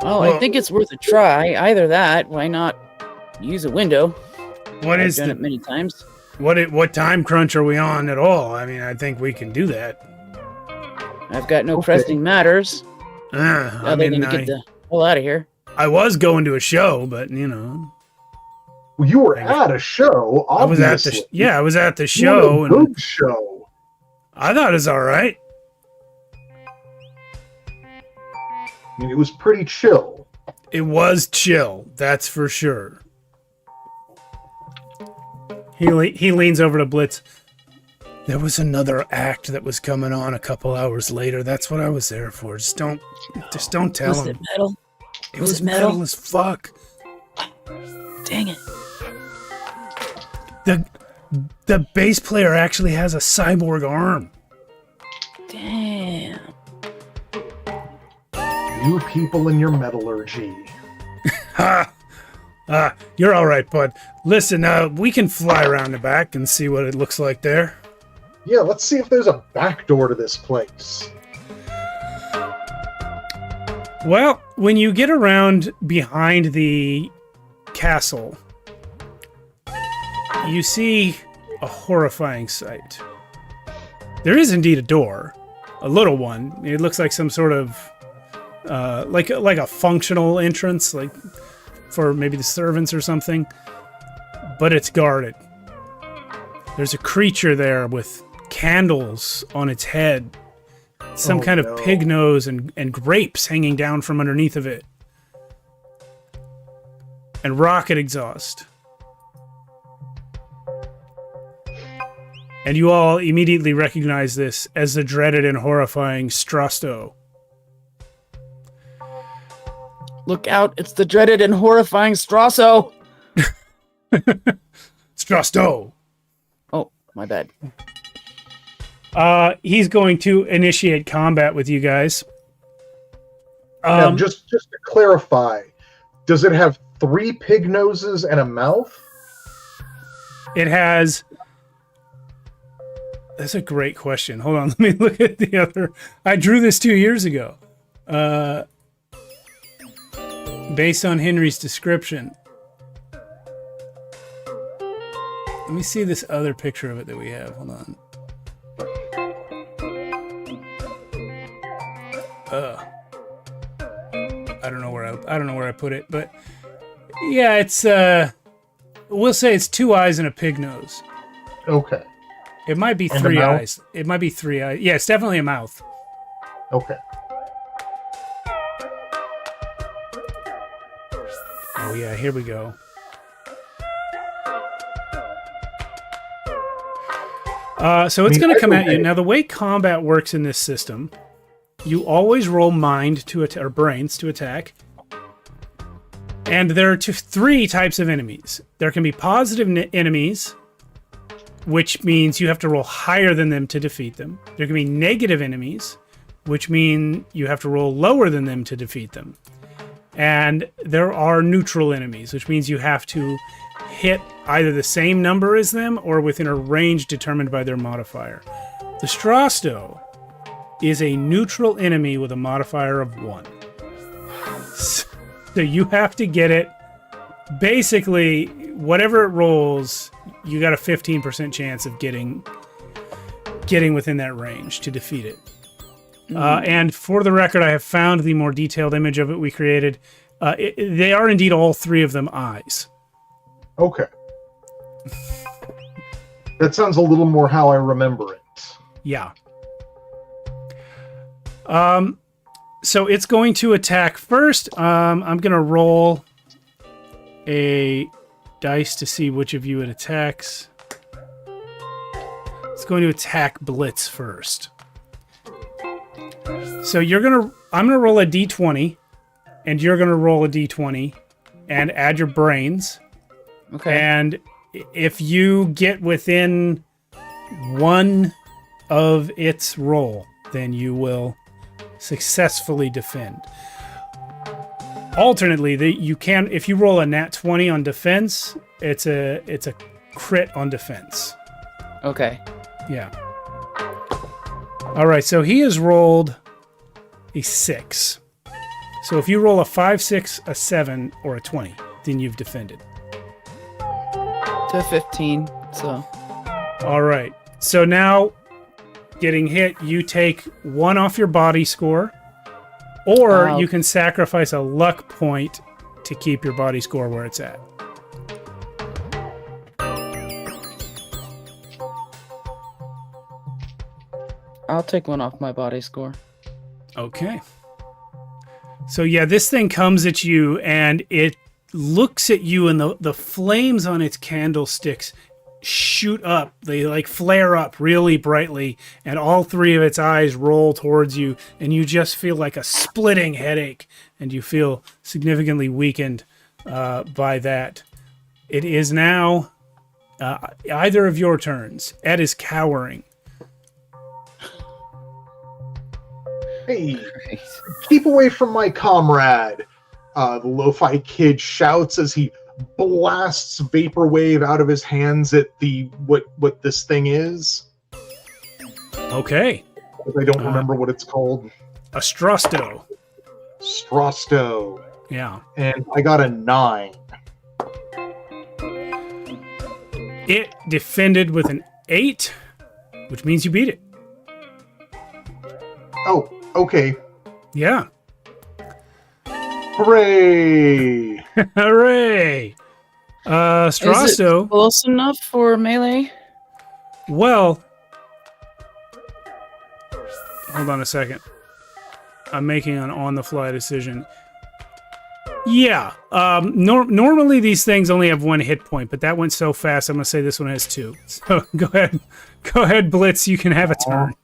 Well, I think it's worth a try. Either that, why not use a window? I've done it many times. What time crunch are we on at all? I mean, I think we can do that. I've got no pressing matters. Other than to get the hell out of here. I was going to a show, but Well, you were at a show. Obviously. I was at the show. A good show. I thought it was all right. I mean, it was pretty chill. It was chill, that's for sure. He leans over to Blitz. There was another act that was coming on a couple hours later. That's what I was there for. Just don't tell him. Was it metal? It was metal as fuck. Dang it. The bass player actually has a cyborg arm. Damn. You people and your metallurgy. Ha! You're all right, bud. Listen, we can fly around the back and see what it looks like there. Yeah, let's see if there's a back door to this place. Well, when you get around behind the castle, you see a horrifying sight. There is indeed a door, a little one. It looks like some sort of like a functional entrance, like for maybe the servants or something, but it's guarded. There's a creature there with candles on its head, some kind of pig nose and grapes hanging down from underneath of it, and rocket exhaust. And you all immediately recognize this as the dreaded and horrifying Strasto. Look out, it's the dreaded and horrifying Strasso. Strasto. Oh, my bad. He's going to initiate combat with you guys. Now, just to clarify, does it have 3 pig noses and a mouth? It has... That's a great question. Hold on, let me look at the other... I drew this 2 years ago. Based on Henry's description. Let me see this other picture of it that we have. Hold on. I don't know where I put it, but yeah, it's we'll say it's 2 eyes and a pig nose. Okay. It might be And 3 a mouth? eyes. It might be 3 eyes. Yeah, it's definitely a mouth. Okay. Oh yeah, here we go. So it's going to come at you. Now, the way combat works in this system, you always roll mind to or brains to attack. And there are three types of enemies. There can be positive enemies, which means you have to roll higher than them to defeat them. There can be negative enemies, which mean you have to roll lower than them to defeat them. And there are neutral enemies, which means you have to hit either the same number as them or within a range determined by their modifier. The Strasto is a neutral enemy with a modifier of 1. So you have to get it. Basically, whatever it rolls, you got a 15% chance of getting within that range to defeat it. And for the record, I have found the more detailed image of it we created. They are indeed all three of them eyes. Okay. That sounds a little more how I remember it. Yeah. So it's going to attack first. I'm going to roll a dice to see which of you it attacks. It's going to attack Blitz first. So I'm gonna roll a d20, and you're gonna roll a d20, and add your brains. Okay. And if you get within one of its roll, then you will successfully defend. Alternately, if you roll a nat 20 on defense, it's a crit on defense. Okay. Yeah. All right, so he has rolled a 6. So if you roll a 5, 6, a 7, or a 20, then you've defended. To 15, so. All right. So now, getting hit, you take 1 off your body score, or you can sacrifice a luck point to keep your body score where it's at. I'll take 1 off my body score. Okay. So yeah, this thing comes at you, and it looks at you, and the flames on its candlesticks shoot up. They like flare up really brightly, and all three of its eyes roll towards you, and you just feel like a splitting headache, and you feel significantly weakened by that. It is now either of your turns. Ed is cowering. Hey, keep away from my comrade, the lo-fi kid shouts as he blasts vaporwave out of his hands at what this thing is. Okay. I don't remember what it's called. A Strasto. Strasto. Yeah. And I got a 9. It defended with an 8, which means you beat it. Oh, okay. Yeah. Hooray! Hooray! Strasto. Is it close enough for melee? Well, hold on a second. I'm making an on-the-fly decision. Yeah. Normally these things only have 1 hit point, but that went so fast, I'm going to say this one has 2. So go ahead. Go ahead, Blitz. You can have a turn.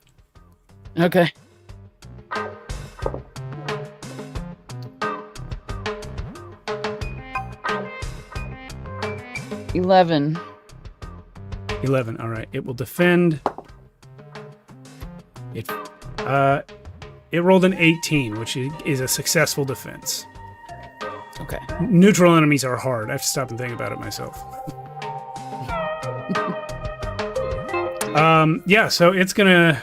Okay. $11. 11. All right. It will defend. It rolled an 18, which is a successful defense. Okay. Neutral enemies are hard. I have to stop and think about it myself. Yeah, so it's gonna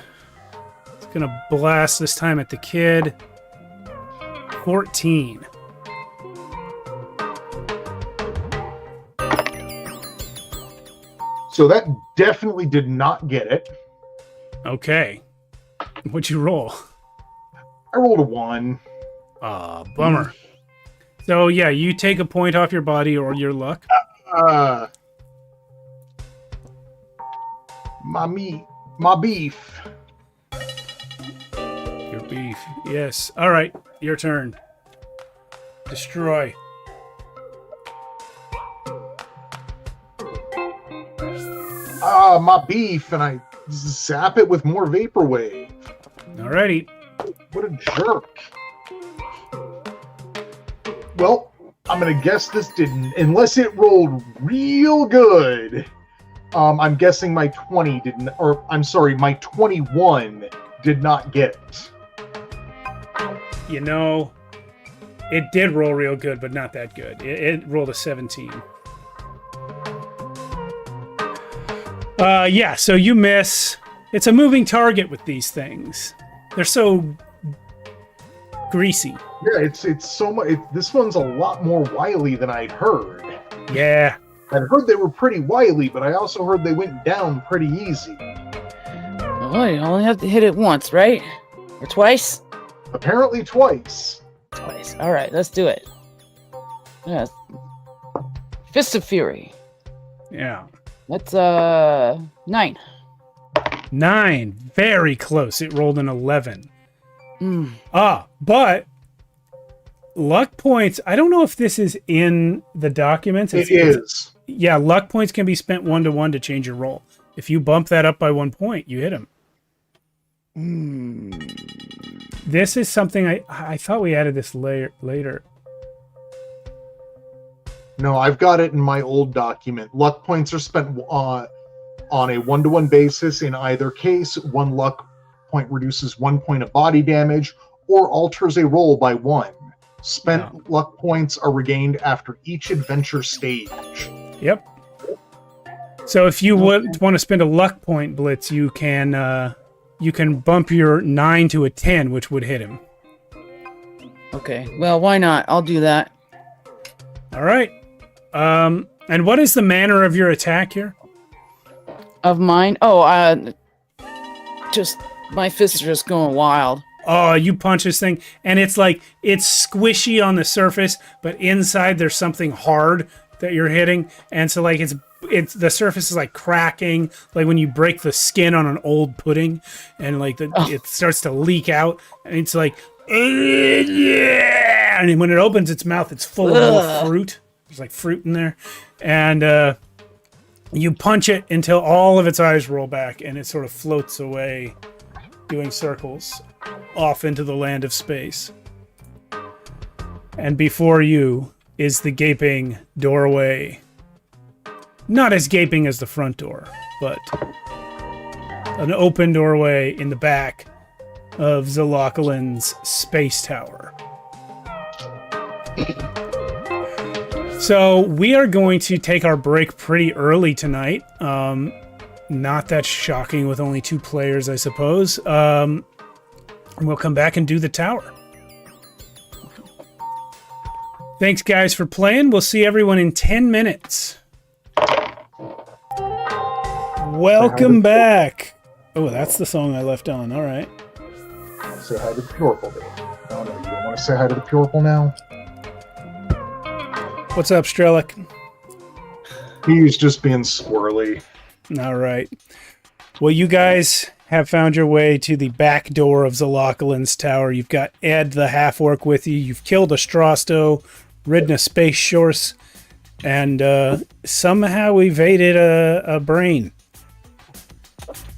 blast this time at the kid. 14. So that definitely did not get it. Okay. What'd you roll? I rolled a 1. Bummer. So yeah, you take a point off your body or your luck. My meat, my beef. Your beef. Yes. All right, your turn. Destroy. My beef, and I zap it with more vaporwave. Alrighty. What a jerk. Well, I'm going to guess this didn't, unless it rolled real good. I'm guessing my 20 didn't, or I'm sorry, my 21 did not get it. You know, it did roll real good, but not that good. It rolled a 17. Yeah, so you miss. It's a moving target with these things. They're so greasy. Yeah, it's so much. This one's a lot more wily than I'd heard. Yeah. I'd heard they were pretty wily, but I also heard they went down pretty easy. Oh, you only have to hit it once, right? Or twice? Apparently twice. Twice. All right, let's do it. Yeah. Fist of Fury. Yeah. That's 9. 9. Very close. It rolled an 11. Mm. But luck points, I don't know if this is in the documents. It is. Yeah, luck points can be spent 1-to-1 to change your roll. If you bump that up by 1 point, you hit him. This is something I thought we added this later. No, I've got it in my old document. Luck points are spent on a 1-to-1 basis. In either case, 1 luck point reduces 1 point of body damage or alters a roll by 1. Spent luck points are regained after each adventure stage. Yep. So if you want to spend a luck point, Blitz, you can bump your 9 to a 10, which would hit him. Okay, well, why not? I'll do that. All right. And what is the manner of your attack here? Of mine? Oh, just my fists are just going wild. Oh, you punch this thing, and it's like it's squishy on the surface, but inside there's something hard that you're hitting, and so like it's the surface is like cracking, like when you break the skin on an old pudding, and like it starts to leak out, and it's like, yeah, and when it opens its mouth, it's full of little fruit. There's like fruit in there, and you punch it until all of its eyes roll back, and it sort of floats away, doing circles off into the land of space. And before you is the gaping doorway. Not as gaping as the front door, but an open doorway in the back of Zelokolin's space tower. So we are going to take our break pretty early tonight. Not that shocking with only 2 players, I suppose. We'll come back and do the tower. Thanks, guys, for playing. We'll see everyone in 10 minutes. Welcome back. Oh, that's the song I left on. All right. Say hi to the Purple. No, you don't want to say hi to the Purple now? What's up, Strelick? He's just being squirrely. All right. Well, you guys have found your way to the back door of Zelokolin's tower. You've got Ed, the half-orc, with you. You've killed a Strasto, ridden a space shorse, and somehow evaded a brain.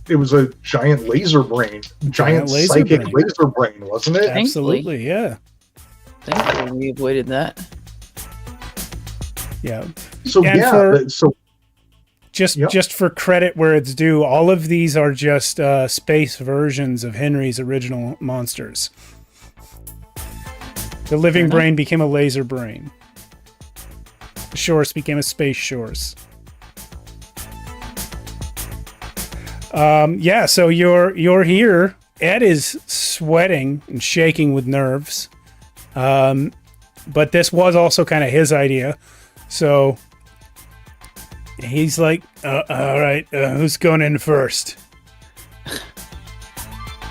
It was a giant laser brain. Giant psychic laser brain, wasn't it? Absolutely, yeah. Thankfully, we avoided that. Yeah. So, Just for credit where it's due, all of these are just space versions of Henry's original monsters. The living brain became a laser brain. The shorse became a space shorse. So you're here. Ed is sweating and shaking with nerves. But this was also kind of his idea. So he's like, all right, who's going in first?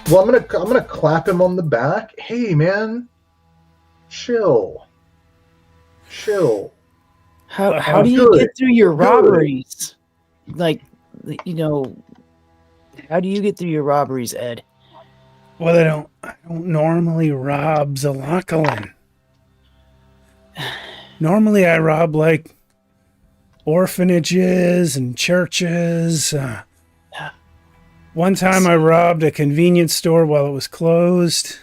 Well, I'm gonna clap him on the back. Hey, man, chill. How do you get through your robberies? Like, how do you get through your robberies, Ed? Well, I don't normally rob Zelokolin. Normally, I rob like orphanages and churches. One time I robbed a convenience store while it was closed.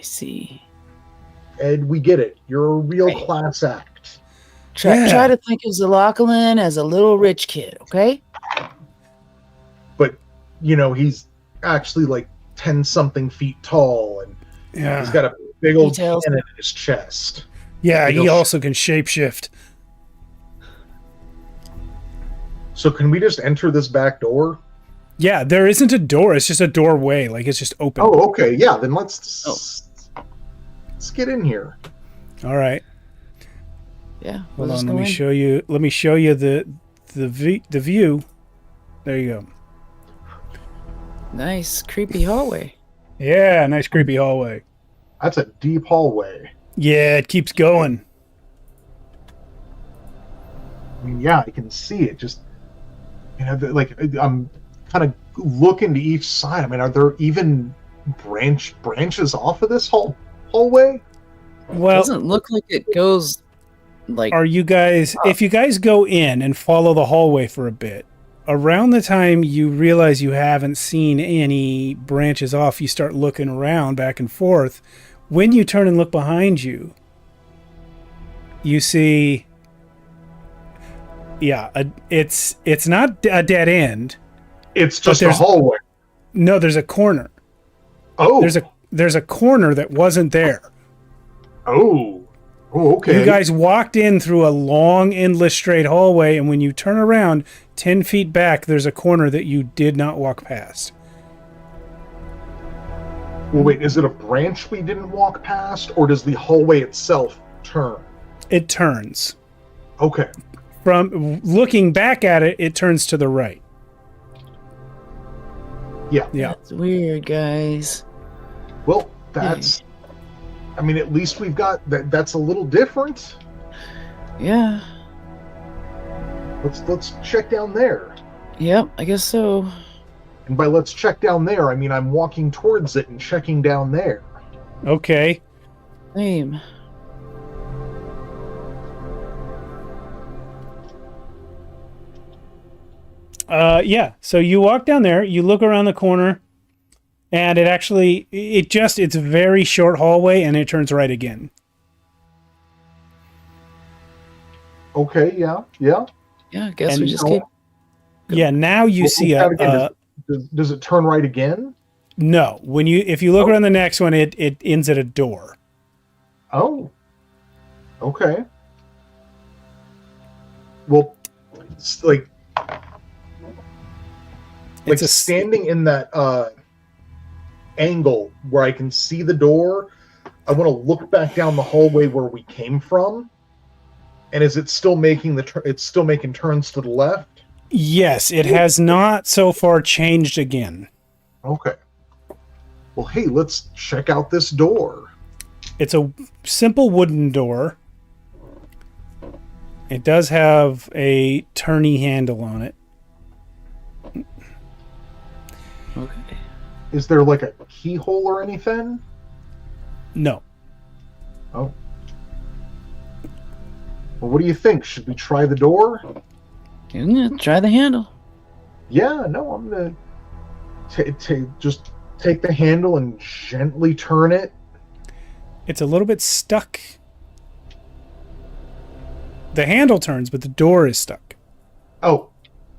see. Ed, we get it. You're a real Right. class act. Try to think of Zelokolin as a little rich kid, okay? But, he's actually like 10-something feet tall, and he's got a big old Details. cannon in his chest. Yeah, Big he old also can shapeshift. So can we just enter this back door? Yeah, there isn't a door. It's just a doorway. Like, it's just open. Oh, okay. Yeah, then let's get in here. All right. Yeah. Hold on. Let me show you. Let me show you the view. There you go. Nice creepy hallway. Yeah, nice creepy hallway. That's a deep hallway. Yeah, it keeps going. I mean, yeah, I can see it. Just, like I'm kind of looking to each side. I mean, are there even branches off of this hallway? Well, Doesn't look like it goes like. are you guys? If you guys go in and follow the hallway for a bit, around the time you realize you haven't seen any branches off, you start looking around back and forth. When you turn and look behind you, you see. Yeah, it's not a dead end. It's just a hallway. No, there's a corner. Oh, there's a corner that wasn't there. Oh, okay. You guys walked in through a long, endless, straight hallway, and when you turn around 10 feet back, there's a corner that you did not walk past. Well, wait, is it a branch we didn't walk past, or does the hallway itself turn? It turns. Okay. From looking back at it, it turns to the right. Yeah. That's weird, guys. Well, that's... I mean, at least we've got... That's a little different. Yeah. Let's check down there. Yep, I guess so. And by let's check down there, I mean I'm walking towards it and checking down there. Okay. Same. Yeah. So you walk down there, you look around the corner, and it's a very short hallway, and it turns right again. Okay, yeah. Yeah, I guess we just keep. Yeah, now you see does it turn right again? No. If you look around the next one, it ends at a door. Oh. Okay. Well, it's like standing in that angle where I can see the door, I want to look back down the hallway where we came from. And is it still making it's still making turns to the left? Yes, it has not so far changed again. Okay. Well, hey, let's check out this door. It's a simple wooden door. It does have a turny handle on it. Okay. Is there like a keyhole or anything? No. Oh. Well, what do you think? Should we try the door? Yeah, try the handle. Yeah, no, I'm gonna just take the handle and gently turn it. It's a little bit stuck. The handle turns, but the door is stuck. Oh,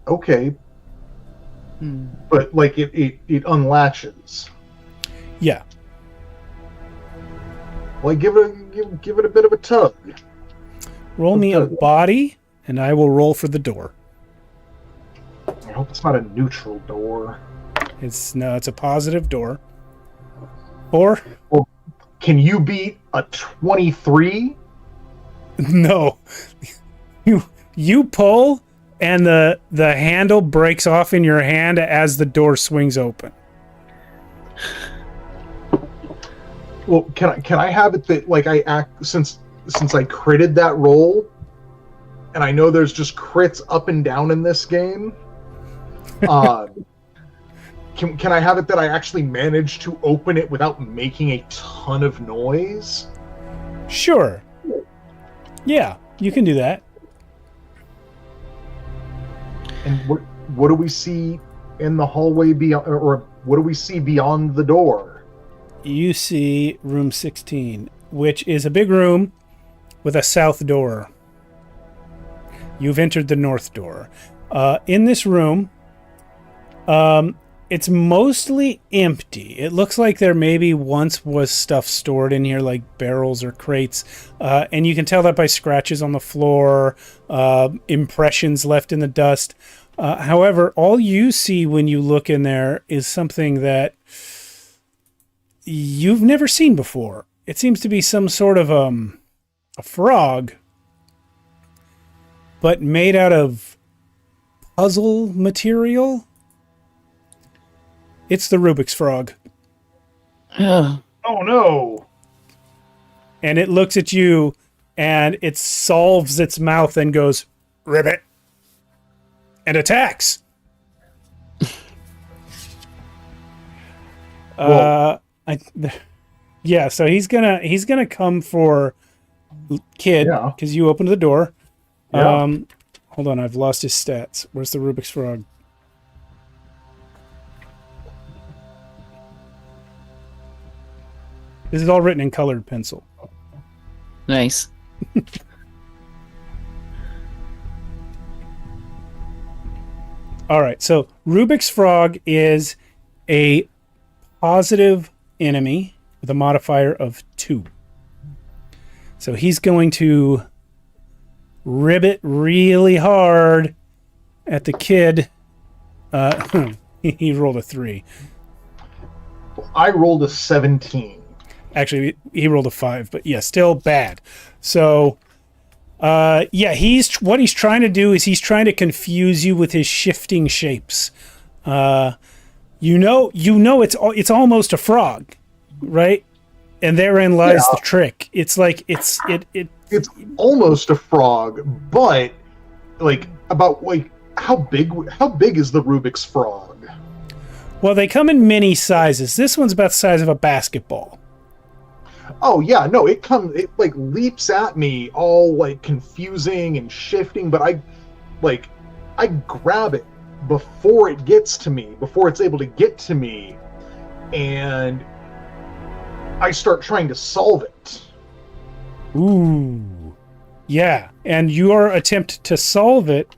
okay. But like it unlatches. Yeah. Well, give it a bit of a tug. Roll me a body, and I will roll for the door. I hope it's not a neutral door. It's a positive door. 4? Well, can you beat a 23? No. You pull, and the handle breaks off in your hand as the door swings open. Well, can I have it that like I act since I critted that roll, and I know there's just crits up and down in this game. Can I have it that I actually managed to open it without making a ton of noise? Sure. Yeah, you can do that. And what do we see in the hallway beyond, or what do we see beyond the door? you see room 16, which is a big room with a south door. You've entered the north door. In this room, it's mostly empty. It looks like there maybe once was stuff stored in here, like barrels or crates. And you can tell that by scratches on the floor, impressions left in the dust. However, all you see when you look in there is something that you've never seen before. It seems to be some sort of a frog, but made out of puzzle material. It's the Rubik's Frog. Oh no. And it looks at you and it solves its mouth and goes, ribbit, and attacks. Yeah, so he's gonna come for Kid because you opened the door. Yeah. Hold on, I've lost his stats. Where's the Rubik's Frog? This is all written in colored pencil. Nice. All right, so Rubik's Frog is a positive enemy with a modifier of 2. So he's going to ribbit really hard at the Kid. He rolled a 3. I rolled a 17. Actually, he rolled a 5, but yeah, still bad. So, what he's trying to do is he's trying to confuse you with his shifting shapes. You know, it's almost a frog, right? And therein lies the trick. It's like it's almost a frog, but like how big is the Rubik's Frog? Well, they come in many sizes. This one's about the size of a basketball. Oh yeah, no, it like leaps at me all like confusing and shifting, but I grab it before it gets to me, before it's able to get to me, and I start trying to solve it. Ooh. Yeah, and your attempt to solve it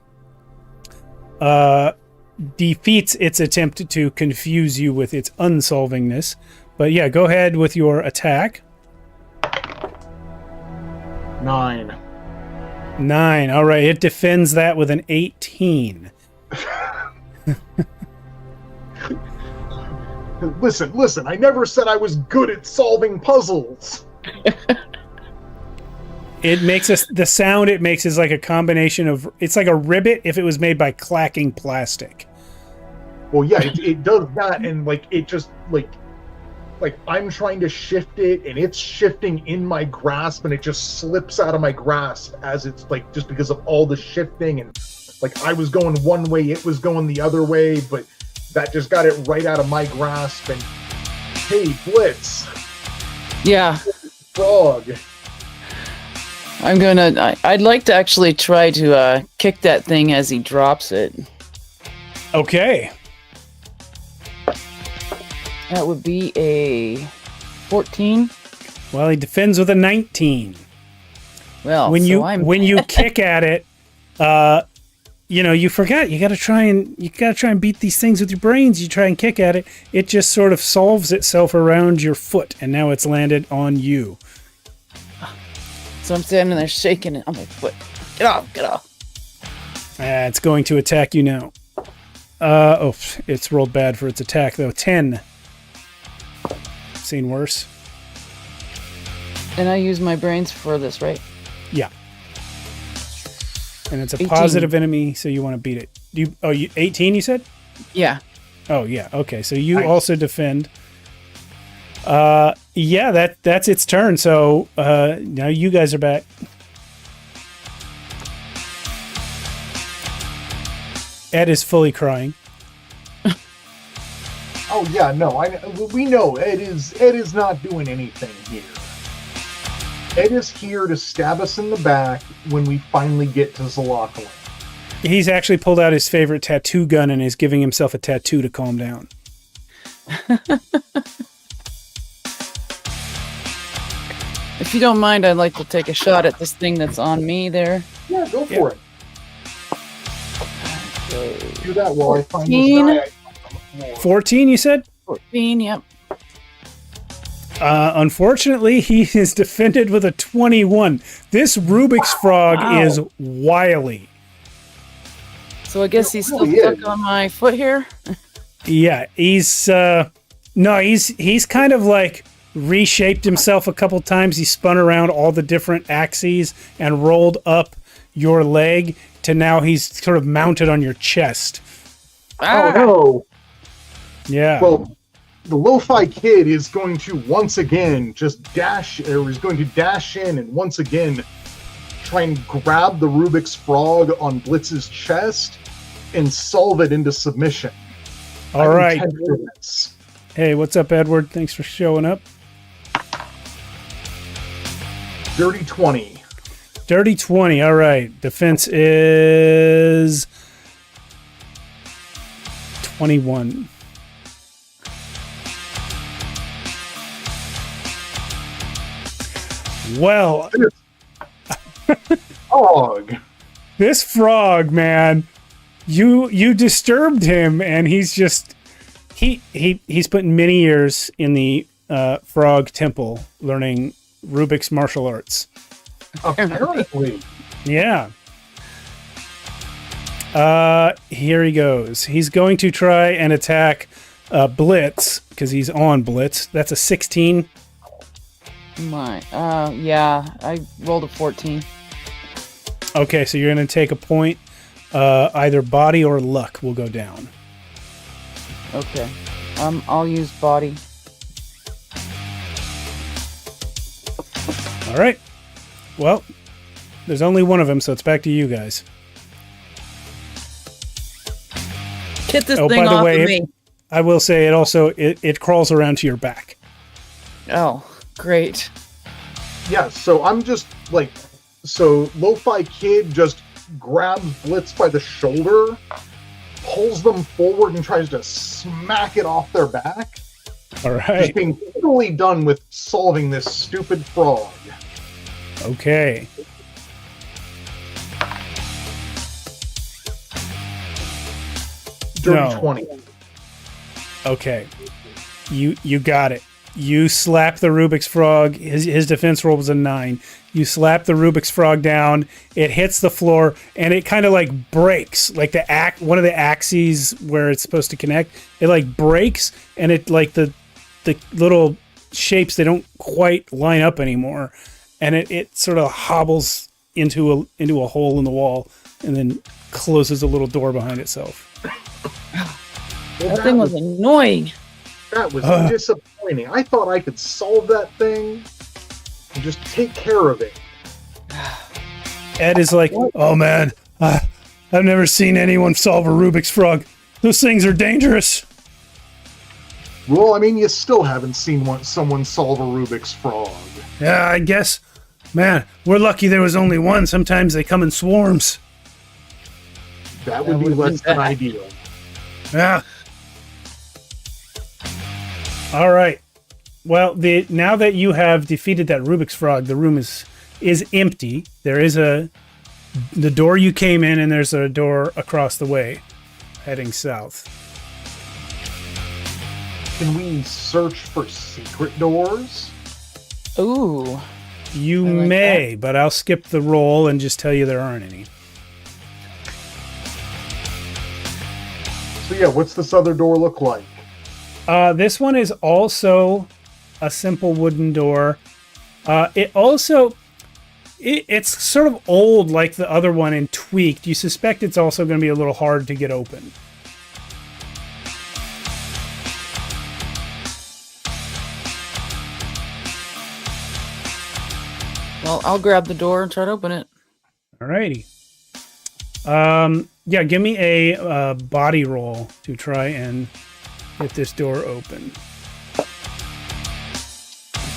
defeats its attempt to confuse you with its unsolvingness. But yeah, go ahead with your attack. 9. All right, it defends that with an 18. Listen, I never said I was good at solving puzzles. It makes the sound it makes is like a combination of, it's like a ribbit if it was made by clacking plastic. Well, yeah, it does that, and like it just like I'm trying to shift it, and it's shifting in my grasp, and it just slips out of my grasp as it's like, just because of all the shifting, and like I was going one way, it was going the other way, but that just got it right out of my grasp. And hey, Blitz. Yeah. Frog. I'd like to actually try to kick that thing as he drops it. Okay. That would be a 14. Well, he defends with a 19. Well, when you kick at it, you forgot you got to try and beat these things with your brains. You try and kick at it, it just sort of solves itself around your foot, and now it's landed on you. So I'm standing there shaking it on my foot. Get off! It's going to attack you now. It's rolled bad for its attack though. 10. Seen worse. And I use my brains for this, right? Yeah. And it's a 18. positive enemy, so you want to beat it. You 18 you said? Yeah. Oh yeah. Okay. So you also defend. That's its turn. So now you guys are back. Ed is fully crying. Oh yeah, no, we know Ed is not doing anything here. Ed is here to stab us in the back when we finally get to Zelokolin. He's actually pulled out his favorite tattoo gun and is giving himself a tattoo to calm down. If you don't mind, I'd like to take a shot at this thing that's on me there. Yeah, go for it. Do that while I find 14. this guy. 14, you said? 14, yep. Unfortunately, he is defended with a 21. This Rubik's Frog is wily. So I guess he's still really stuck is. on my foot here. Yeah, he's kind of like reshaped himself a couple times. He spun around all the different axes and rolled up your leg to now he's sort of mounted on your chest. Oh no! Yeah. Well, the Lo-Fi Kid is going to once again just dash, or is going to dash in and once again try and grab the Rubik's Frog on Blitz's chest and solve it into submission. All right. Hey, what's up, Edward? Thanks for showing up. Dirty 20. Dirty 20. All right. Defense is 21. Well, Frog. this frog, man, you disturbed him, and he's just he's put many years in the frog temple learning Rubik's martial arts. Apparently. Yeah. Here he goes. He's going to try and attack Blitz because he's on Blitz. That's a 16. Yeah, I rolled a 14. Okay, so you're going to take a point. Either body or luck will go down. Okay. I'll use body. All right. Well, there's only one of them, so it's back to you guys. Get this Oh, thing by the off way, of me. I will say it crawls around to your back. Oh, great. Yeah, so I'm just like, so Lo-Fi Kid just grabs Blitz by the shoulder, pulls them forward, and tries to smack it off their back. All Just right. being totally done with solving this stupid frog. Okay. Dirty No. 20. Okay. You got it. You slap the Rubik's Frog. His defense roll was a 9. You slap the Rubik's Frog down. It hits the floor, and it kind of like breaks. Like one of the axes where it's supposed to connect, it like breaks, and it like the little shapes, they don't quite line up anymore, and it sort of hobbles into a hole in the wall, and then closes a little door behind itself. Well, That thing was annoying. That was disappointing. I thought I could solve that thing and just take care of it. Ed is like, oh man, I've never seen anyone solve a Rubik's Frog. Those things are dangerous. Well, I mean, you still haven't seen someone solve a Rubik's Frog. Yeah, I guess. Man, we're lucky there was only one. Sometimes they come in swarms. That would be would've less been than bad. ideal. Yeah. All right. Well, now that you have defeated that Rubik's Frog, the room is empty. There is the door you came in, and there's a door across the way, heading south. Can we search for secret doors? Ooh. You I like may, but I'll skip the roll and just tell you there aren't any. So yeah, what's this other door look like? This one is also a simple wooden door. It's sort of old like the other one and tweaked. You suspect it's also going to be a little hard to get open. Well, I'll grab the door and try to open it. Alrighty. Yeah, give me a body roll to try and get this door open.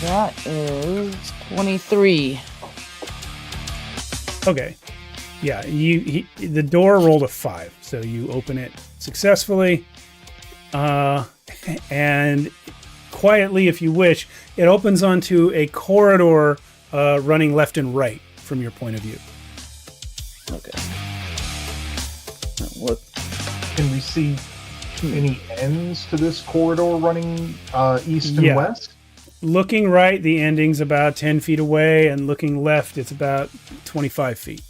That is 23. Okay. Yeah, the door rolled a 5, so you open it successfully. And quietly, if you wish, it opens onto a corridor running left and right from your point of view. Okay. What? Can we see any ends to this corridor running east and west? Looking right, the ending's about 10 feet away, and looking left, it's about 25 feet.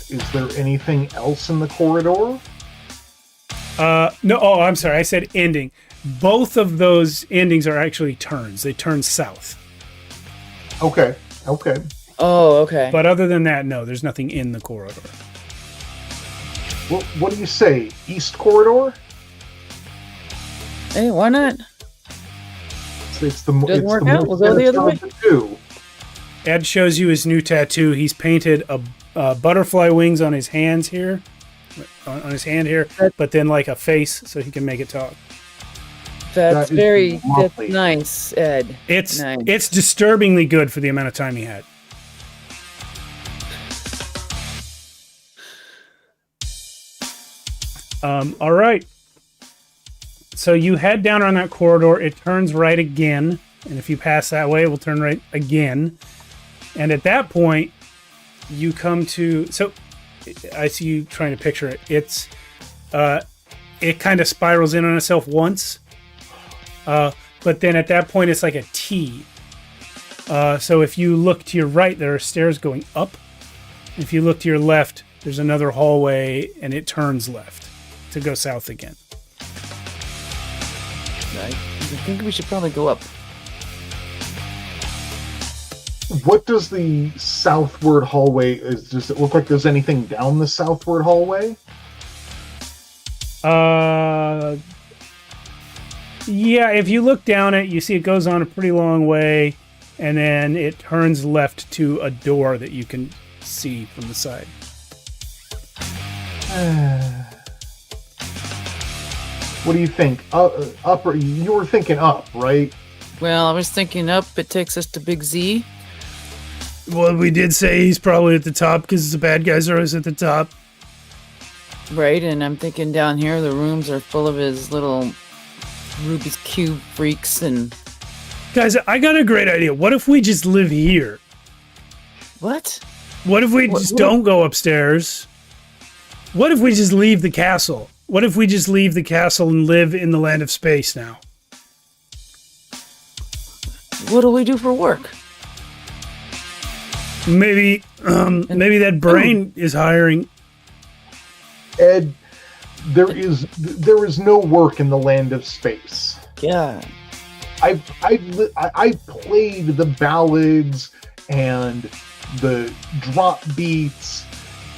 Is there anything else in the corridor? No, I'm sorry, I said ending. Both of those endings are actually turns. They turn south. Okay. Oh, okay. But other than that, no, there's nothing in the corridor. Well, what do you say? East corridor? Hey, why not? It's the Doesn't work out. We'll go the other way. Ed shows you his new tattoo. He's painted a butterfly wings on his hands here, on his hand here, but then like a face so he can make it talk. That's nice, Ed. It's nice. It's disturbingly good for the amount of time he had. All right. So you head down on that corridor. It turns right again, and if you pass that way, it will turn right again. And at that point, you come to. So I see you trying to picture it. It kind of spirals in on itself once. But then at that point, it's like a T. So if you look to your right, there are stairs going up. If you look to your left, there's another hallway, and it turns left to go south again. I think we should probably go up. What does the southward hallway is? Does it look like there's anything down the southward hallway? Yeah, if you look down it, you see it goes on a pretty long way, and then it turns left to a door that you can see from the side. What do you think? Up? You were thinking up, right? Well, I was thinking up. It takes us to Big Z. Well, we did say he's probably at the top because the bad guys are always at the top. Right, and I'm thinking down here the rooms are full of his little Rubik's Cube freaks and... Guys, I got a great idea. What if we just live here? What? What if we don't go upstairs? What if we just leave the castle? What if we just leave the castle and live in the land of space now? What do we do for work? Maybe that brain is hiring. Ed, there is no work in the land of space. Yeah. I played the ballads and the drop beats,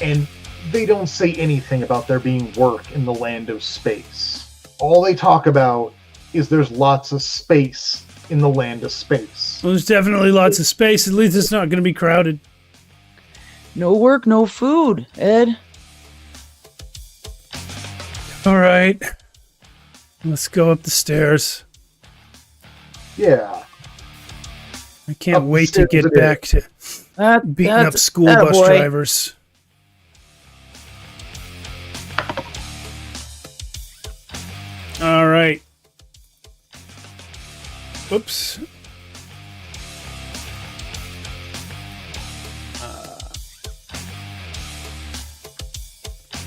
and they don't say anything about there being work in the land of space. All they talk about is there's lots of space in the land of space. Well, there's definitely lots of space. At least it's not going to be crowded. No work, no food, Ed. All right. Let's go up the stairs. Yeah. I can't wait to get back to beating up school bus drivers. All right. Oops.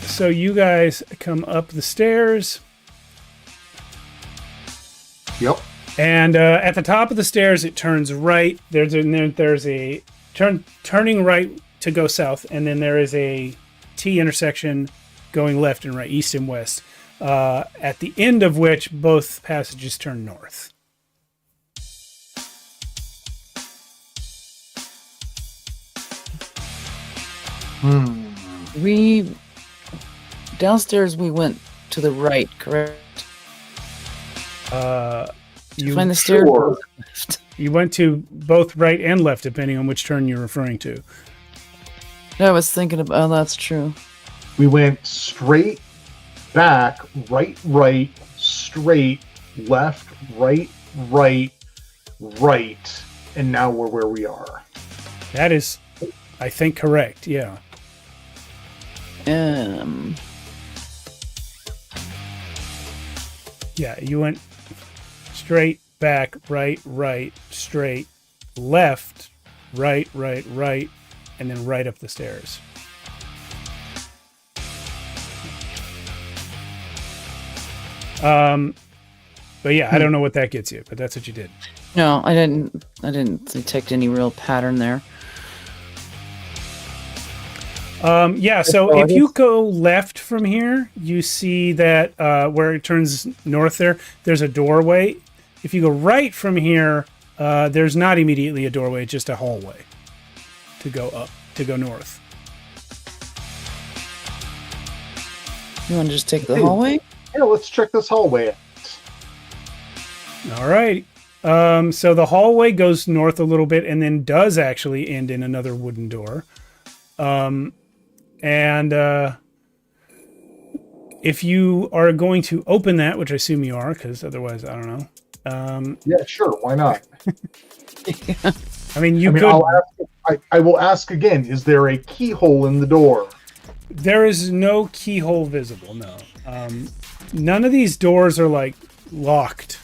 So you guys come up the stairs. Yep. And at the top of the stairs, it turns right. There's a turning right to go south, and then there is a T intersection going left and right, east and west. At the end of which both passages turn north. Downstairs we went to the right, correct? You find the stairs. Sure. You went to both right and left, depending on which turn you're referring to. I was thinking about. Oh, that's true. We went straight, back, right, straight, left, right, and now we're where we are. That is, I think, correct. Yeah. Yeah, you went straight, back, right, straight, left, right, and then right up the stairs. But yeah, I don't know what that gets you, but that's what you did. No, I didn't detect any real pattern there. Yeah, so if you go left from here, you see that where it turns north there's a doorway. If you go right from here, there's not immediately a doorway, it's just a hallway to go up, to go north. You want to just take the hallway? Yeah, let's check this hallway out. All right. So the hallway goes north a little bit and then does actually end in another wooden door. And if you are going to open that, which I assume you are, because otherwise I don't know. Yeah, sure. Why not? I mean, I will ask again. Is there a keyhole in the door? There is no keyhole visible. No. None of these doors are like locked.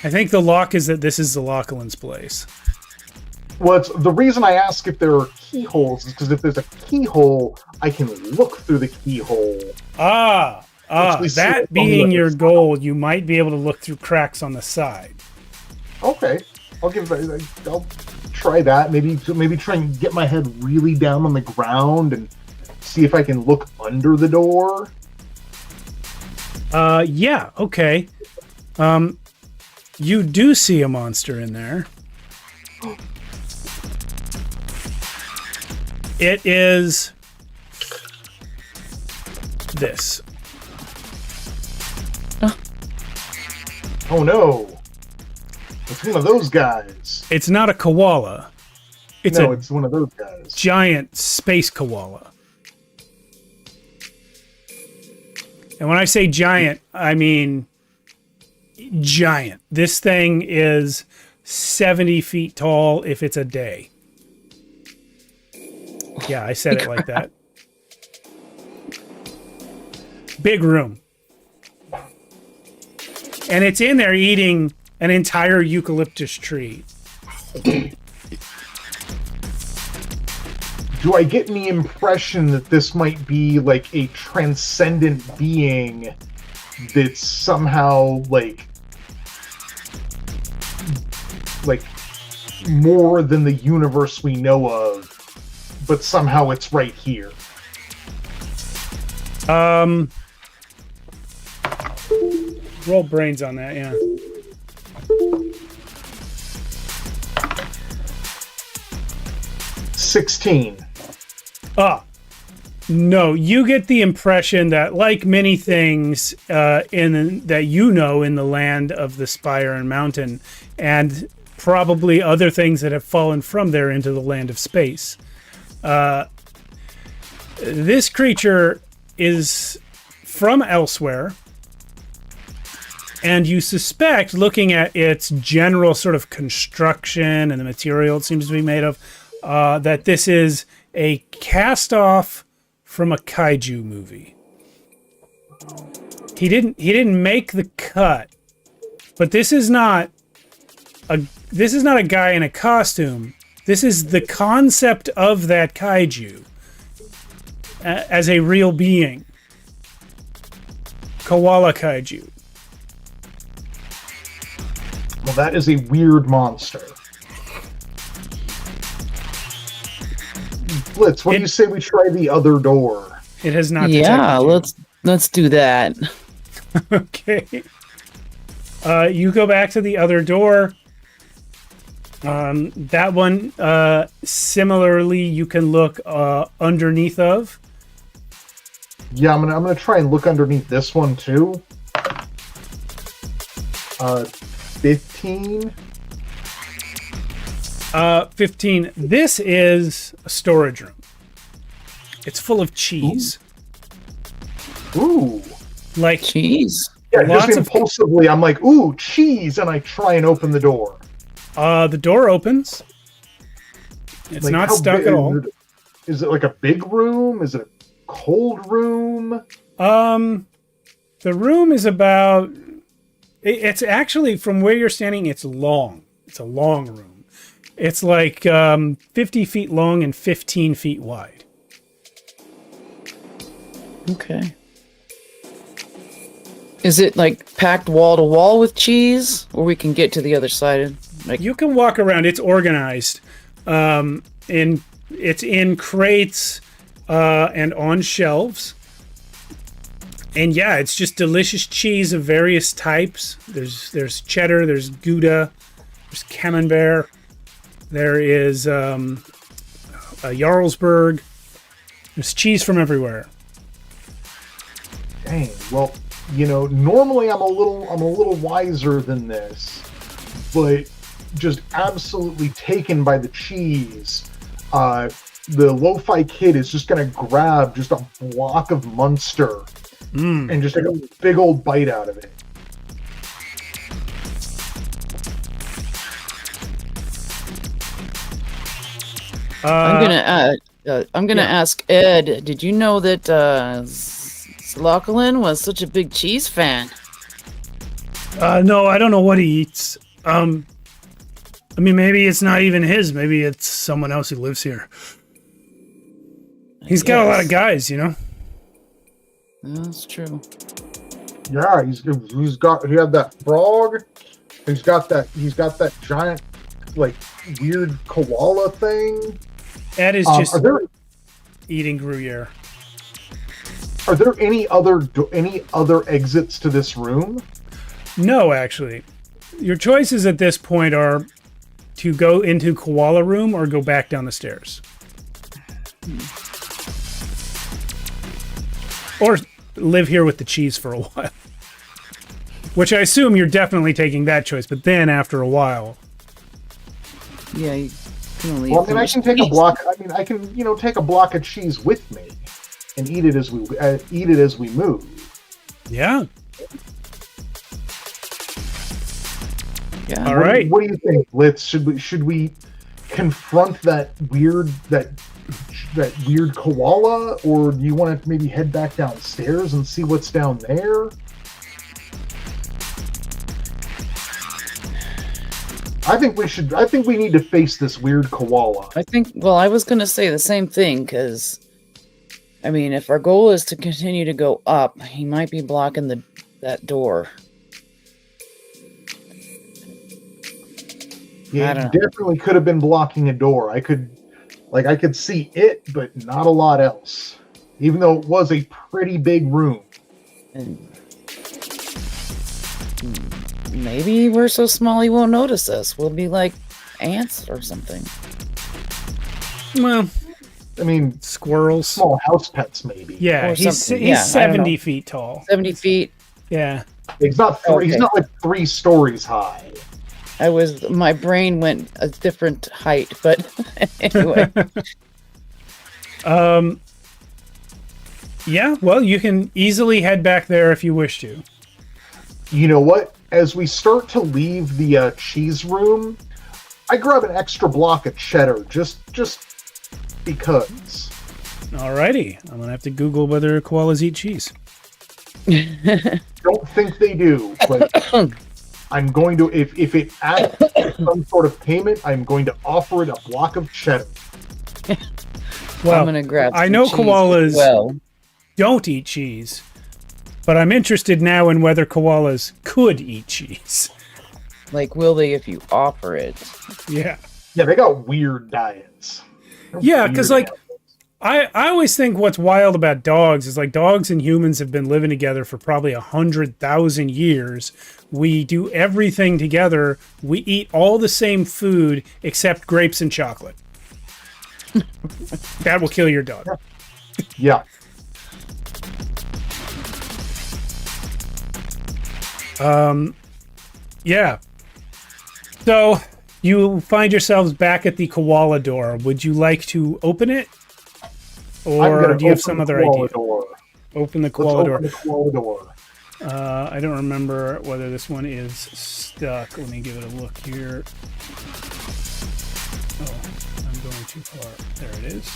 I think the lock is that this is Zelokolin's place. Well, the reason I ask if there are keyholes is because if there's a keyhole, I can look through the keyhole. That being your goal, you might be able to look through cracks on the side. Okay, I'll try that. Maybe try and get my head really down on the ground and see if I can look under the door. Yeah, okay. You do see a monster in there. It is this. Oh no! It's one of those guys. It's not a koala. It's one of those guys. Giant space koala. And when I say giant, I mean giant. This thing is 70 feet tall if it's a day. Yeah, I said it like that. Big room. And it's in there eating an entire eucalyptus tree. Do I get any impression that this might be like a transcendent being that's somehow like more than the universe we know of, but somehow it's right here? Roll brains on that, yeah. $16. No, you get the impression that, like many things that you know in the land of the Spire and Mountain, and probably other things that have fallen from there into the land of space, this creature is from elsewhere, and you suspect, looking at its general sort of construction and the material it seems to be made of, that this is a cast-off from a kaiju movie. He didn't make the cut, but this is not a guy in a costume. This is the concept of that kaiju as a real being. Koala kaiju. Well, that is a weird monster. Blitz, what do you say we try the other door? It has not. Yeah, let's do that. Okay. You go back to the other door. That one, similarly, you can look underneath of. Yeah, I'm gonna try and look underneath this one too. 15. 15. This is a storage room. It's full of cheese. Ooh. Like cheese. Yeah, just impulsively, I'm like, ooh, cheese, and I try and open the door. The door opens. It's like, not stuck at all. Is it like a big room? Is it a cold room? The room is about... It's actually, from where you're standing, it's long. It's a long room. It's like 50 feet long and 15 feet wide. Okay. Is it like packed wall to wall with cheese, or we can get to the other side? Like, You can walk around. It's organized. And it's in crates and on shelves. And yeah, it's just delicious cheese of various types. There's cheddar, there's Gouda, there's Camembert, there is a Jarlsberg. There's cheese from everywhere. Dang. Well, normally I'm a little wiser than this, but just absolutely taken by the cheese. The Lo-Fi Kid is just gonna grab just a block of Munster and just take a big old bite out of it. I'm gonna ask Ed. Did you know that Zelokolin was such a big cheese fan? No, I don't know what he eats. I mean, maybe it's not even his. Maybe it's someone else who lives here. He's got a lot of guys, That's true. Yeah, he had that frog. He's got that giant, like, weird koala thing. Ed is just eating Gruyere. Are there any other exits to this room? No, actually. Your choices at this point are to go into Koala Room or go back down the stairs. Or live here with the cheese for a while. Which I assume you're definitely taking that choice, but then after a while... Yeah, you can only I can take a block. I can take a block of cheese with me and eat it as we move. Yeah. Yeah. All right. What do you think, Litz? Should we confront that weird koala, or do you want to maybe head back downstairs and see what's down there? I think we need to face this weird koala. I was going to say the same thing, because, if our goal is to continue to go up, he might be blocking that door. Yeah, he definitely could have been blocking a door. I could see it, but not a lot else. Even though it was a pretty big room. And maybe we're so small he won't notice us. We'll be like ants or something. Well, squirrels. Small house pets, maybe. Yeah, he's 70 feet tall. 70 feet. Yeah. He's not like 3 stories high. My brain went a different height, but anyway. Yeah, well, you can easily head back there if you wish to. You know what? As we start to leave the cheese room, I grab an extra block of cheddar, just because. Alrighty. I'm going to have to Google whether koalas eat cheese. Don't think they do, but I'm going to, if it adds some sort of payment, I'm going to offer it a block of cheddar. Well, I'm gonna grab I know cheese koalas don't eat cheese, but I'm interested now in whether koalas could eat cheese. Like, will they if you offer it? Yeah. Yeah, they got weird diets. Yeah, because I always think what's wild about dogs is dogs and humans have been living together for probably 100,000 years. We do everything together. We eat all the same food except grapes and chocolate. That will kill your dog. Yeah. Yeah. So you find yourselves back at the koala door. Would you like to open it? Or do you have some other idea? Open the koala door. Open the koala door. I don't remember whether this one is stuck. Let me give it a look here. Oh, I'm going too far. There it is.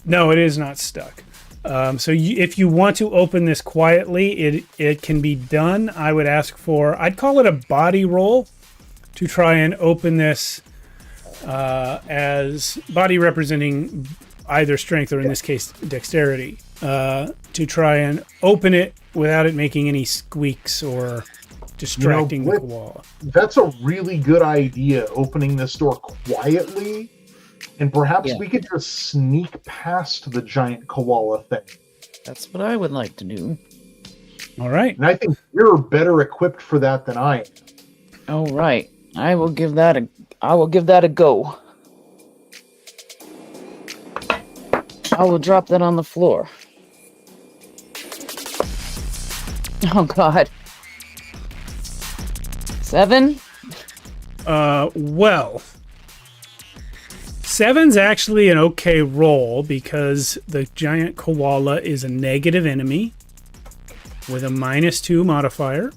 No, it is not stuck. So if you want to open this quietly, it can be done. I would ask for, I'd call it a body roll. to try and open this as body representing either strength or in this case dexterity, to try and open it without it making any squeaks or distracting the koala. That's a really good idea, opening this door quietly, and perhaps we could just sneak past the giant koala thing. That's what I would like to do. All right. And I think you're better equipped for that than I am. All right. I will give that a go. I will drop that on the floor. Oh God. 7? Well, 7's actually an okay roll because the giant koala is a negative enemy with a -2 modifier.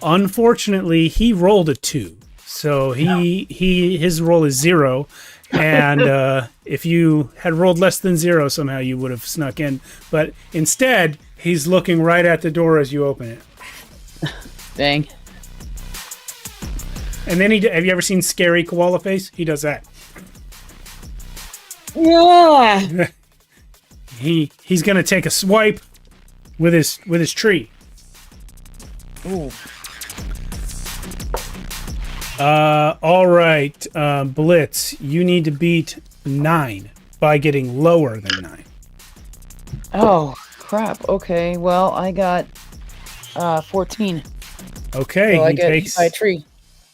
Unfortunately, he rolled a 2, so his roll is 0. And if you had rolled less than 0, somehow you would have snuck in. But instead, he's looking right at the door as you open it. Dang. And then have you ever seen Scary Koala Face? He does that. Yeah. He's gonna take a swipe with his tree. Ooh. All right, Blitz, you need to beat 9 by getting lower than 9. Oh crap. Okay. Well, I got 14. Okay, so I get hit by a tree.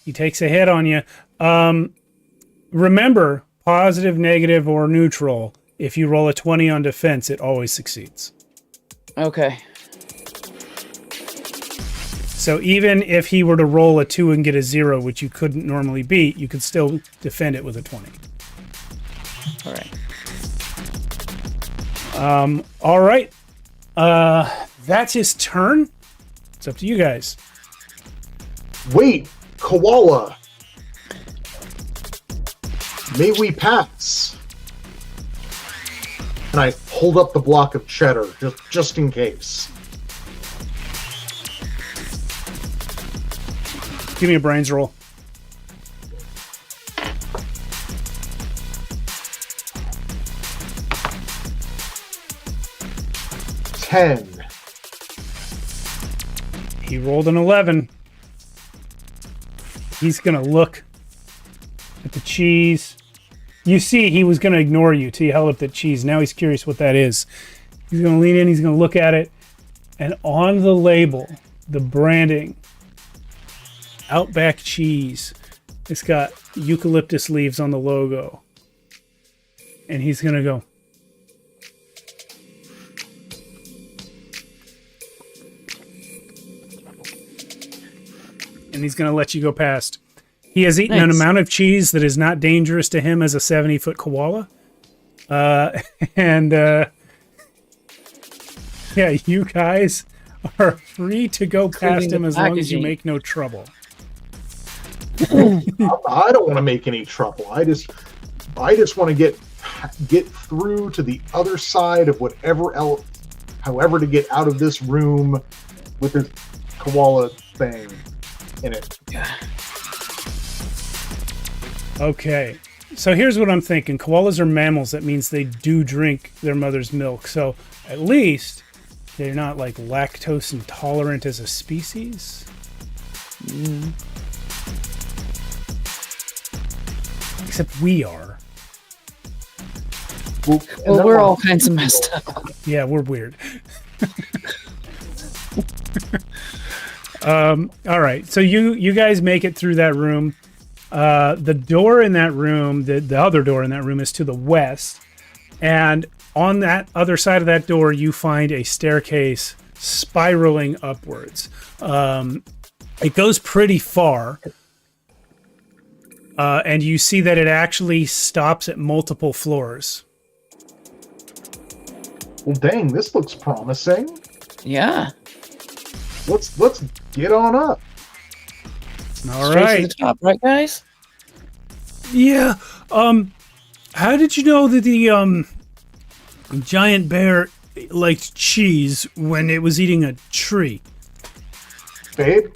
He takes a hit on you. Remember, positive, negative, or neutral. If you roll a 20 on defense, it always succeeds. Okay. So even if he were to roll a 2 and get a 0, which you couldn't normally beat, you could still defend it with a 20. All right. All right. That's his turn. It's up to you guys. Wait, koala. May we pass? And I hold up the block of cheddar, just in case. Give me a brains roll. Ten. He rolled an 11. He's going to look at the cheese. You see, he was going to ignore you till you held up the cheese. Now he's curious what that is. He's going to lean in. He's going to look at it. And on the label, the branding, Outback cheese, it's got eucalyptus leaves on the logo. And he's going to go, and he's going to let you go past. He has eaten an amount of cheese that is not dangerous to him as a 70-foot koala. Yeah, you guys are free to go past him as long as you make no trouble. I don't want to make any trouble. I just want to get through to the other side of whatever else, however to get out of this room with this koala thing in it. Okay, so here's what I'm thinking. Koalas are mammals. That means they do drink their mother's milk. So at least they're not like lactose intolerant as a species. Except we are. Well, we're all kinds of messed up. Yeah, we're weird. All right, so you guys make it through that room. The door in that room, the other door in that room is to the west. And on that other side of that door, you find a staircase spiraling upwards. It goes pretty far. And you see that it actually stops at multiple floors. Well, dang, this looks promising. Yeah. Let's get on up. All Straight right. to the top, right, guys? Yeah. How did you know that the giant bear liked cheese when it was eating a tree? Babe,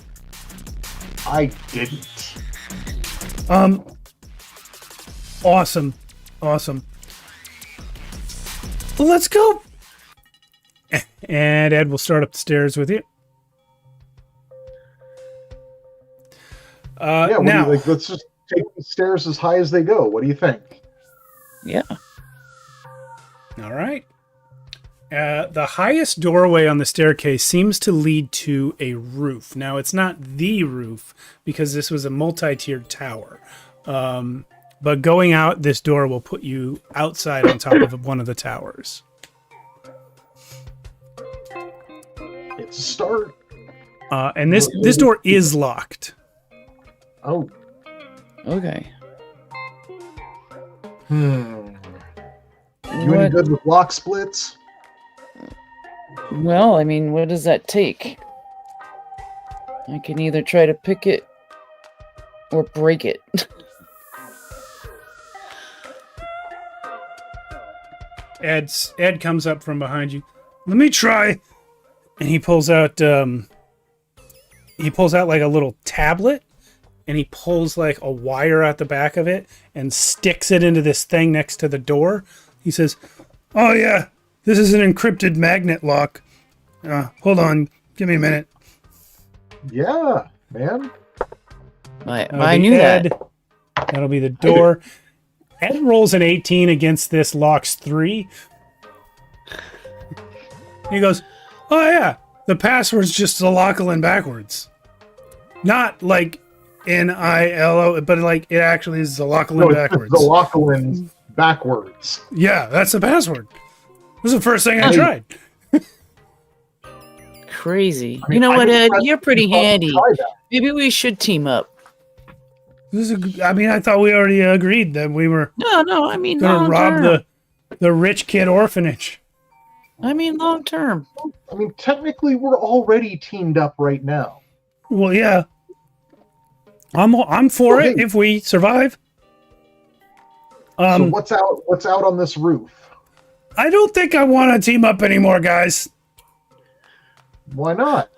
I didn't. Awesome. Awesome. Let's go. And Ed will start up the stairs with you. Now, let's just take the stairs as high as they go. What do you think? Yeah. All right. The highest doorway on the staircase seems to lead to a roof. Now, it's not the roof because this was a multi-tiered tower. But going out this door will put you outside on top of one of the towers. It's a start. And this door is locked. Oh. Okay. You any good with lock splits? Well, I mean, what does that take? I can either try to pick it or break it. Ed comes up from behind you. Let me try. And he pulls out like a little tablet, and he pulls like a wire out the back of it and sticks it into this thing next to the door. He says, "Oh yeah, this is an encrypted magnet lock. Hold on, give me a minute." Yeah, man. I knew Ed. that. That'll be the door. Ed rolls an 18 against this, locks 3. He goes, "Oh yeah, the password's just Zelokolin backwards. Not like Nilo, but like it actually is Zelokolin backwards." Zelokolin backwards. Yeah, that's the password. This is the first thing I tried. Crazy. I mean, you know I what, didn't Ed? press You're pretty the button to handy. try that. Maybe we should team up. I mean, I thought we already agreed that we were No, I mean going to long rob term. the rich kid orphanage. I mean long term. I mean, technically, we're already teamed up right now. Well, yeah. I'm for it Okay. if we survive. So what's out? What's out on this roof? I don't think I want to team up anymore, guys. Why not?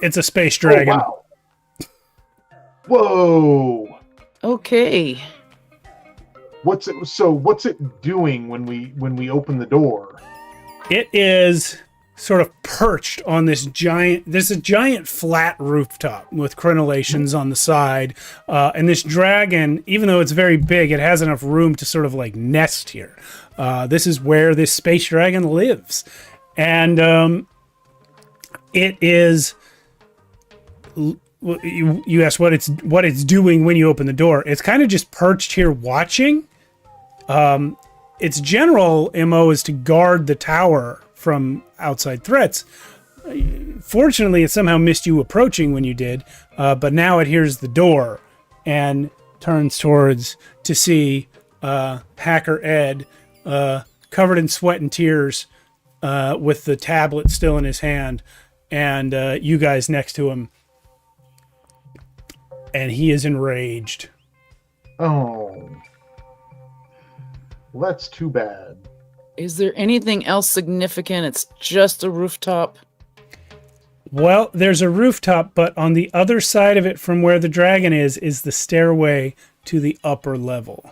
It's a space dragon. Oh, wow. Whoa! Okay. What's it doing when we open the door? It is sort of perched on this giant. There's a giant flat rooftop with crenellations on the side, and this dragon, even though it's very big, it has enough room to sort of like nest here. This is where this space dragon lives, and it is. You asked what it's doing when you open the door. It's kind of just perched here watching. Its general MO is to guard the tower from outside threats. Fortunately, it somehow missed you approaching when you did, but now it hears the door and turns towards to see Hacker Ed covered in sweat and tears with the tablet still in his hand, and you guys next to him. And he is enraged. Oh. Well, that's too bad. Is there anything else significant? It's just a rooftop. Well, there's a rooftop, but on the other side of it from where the dragon is the stairway to the upper level.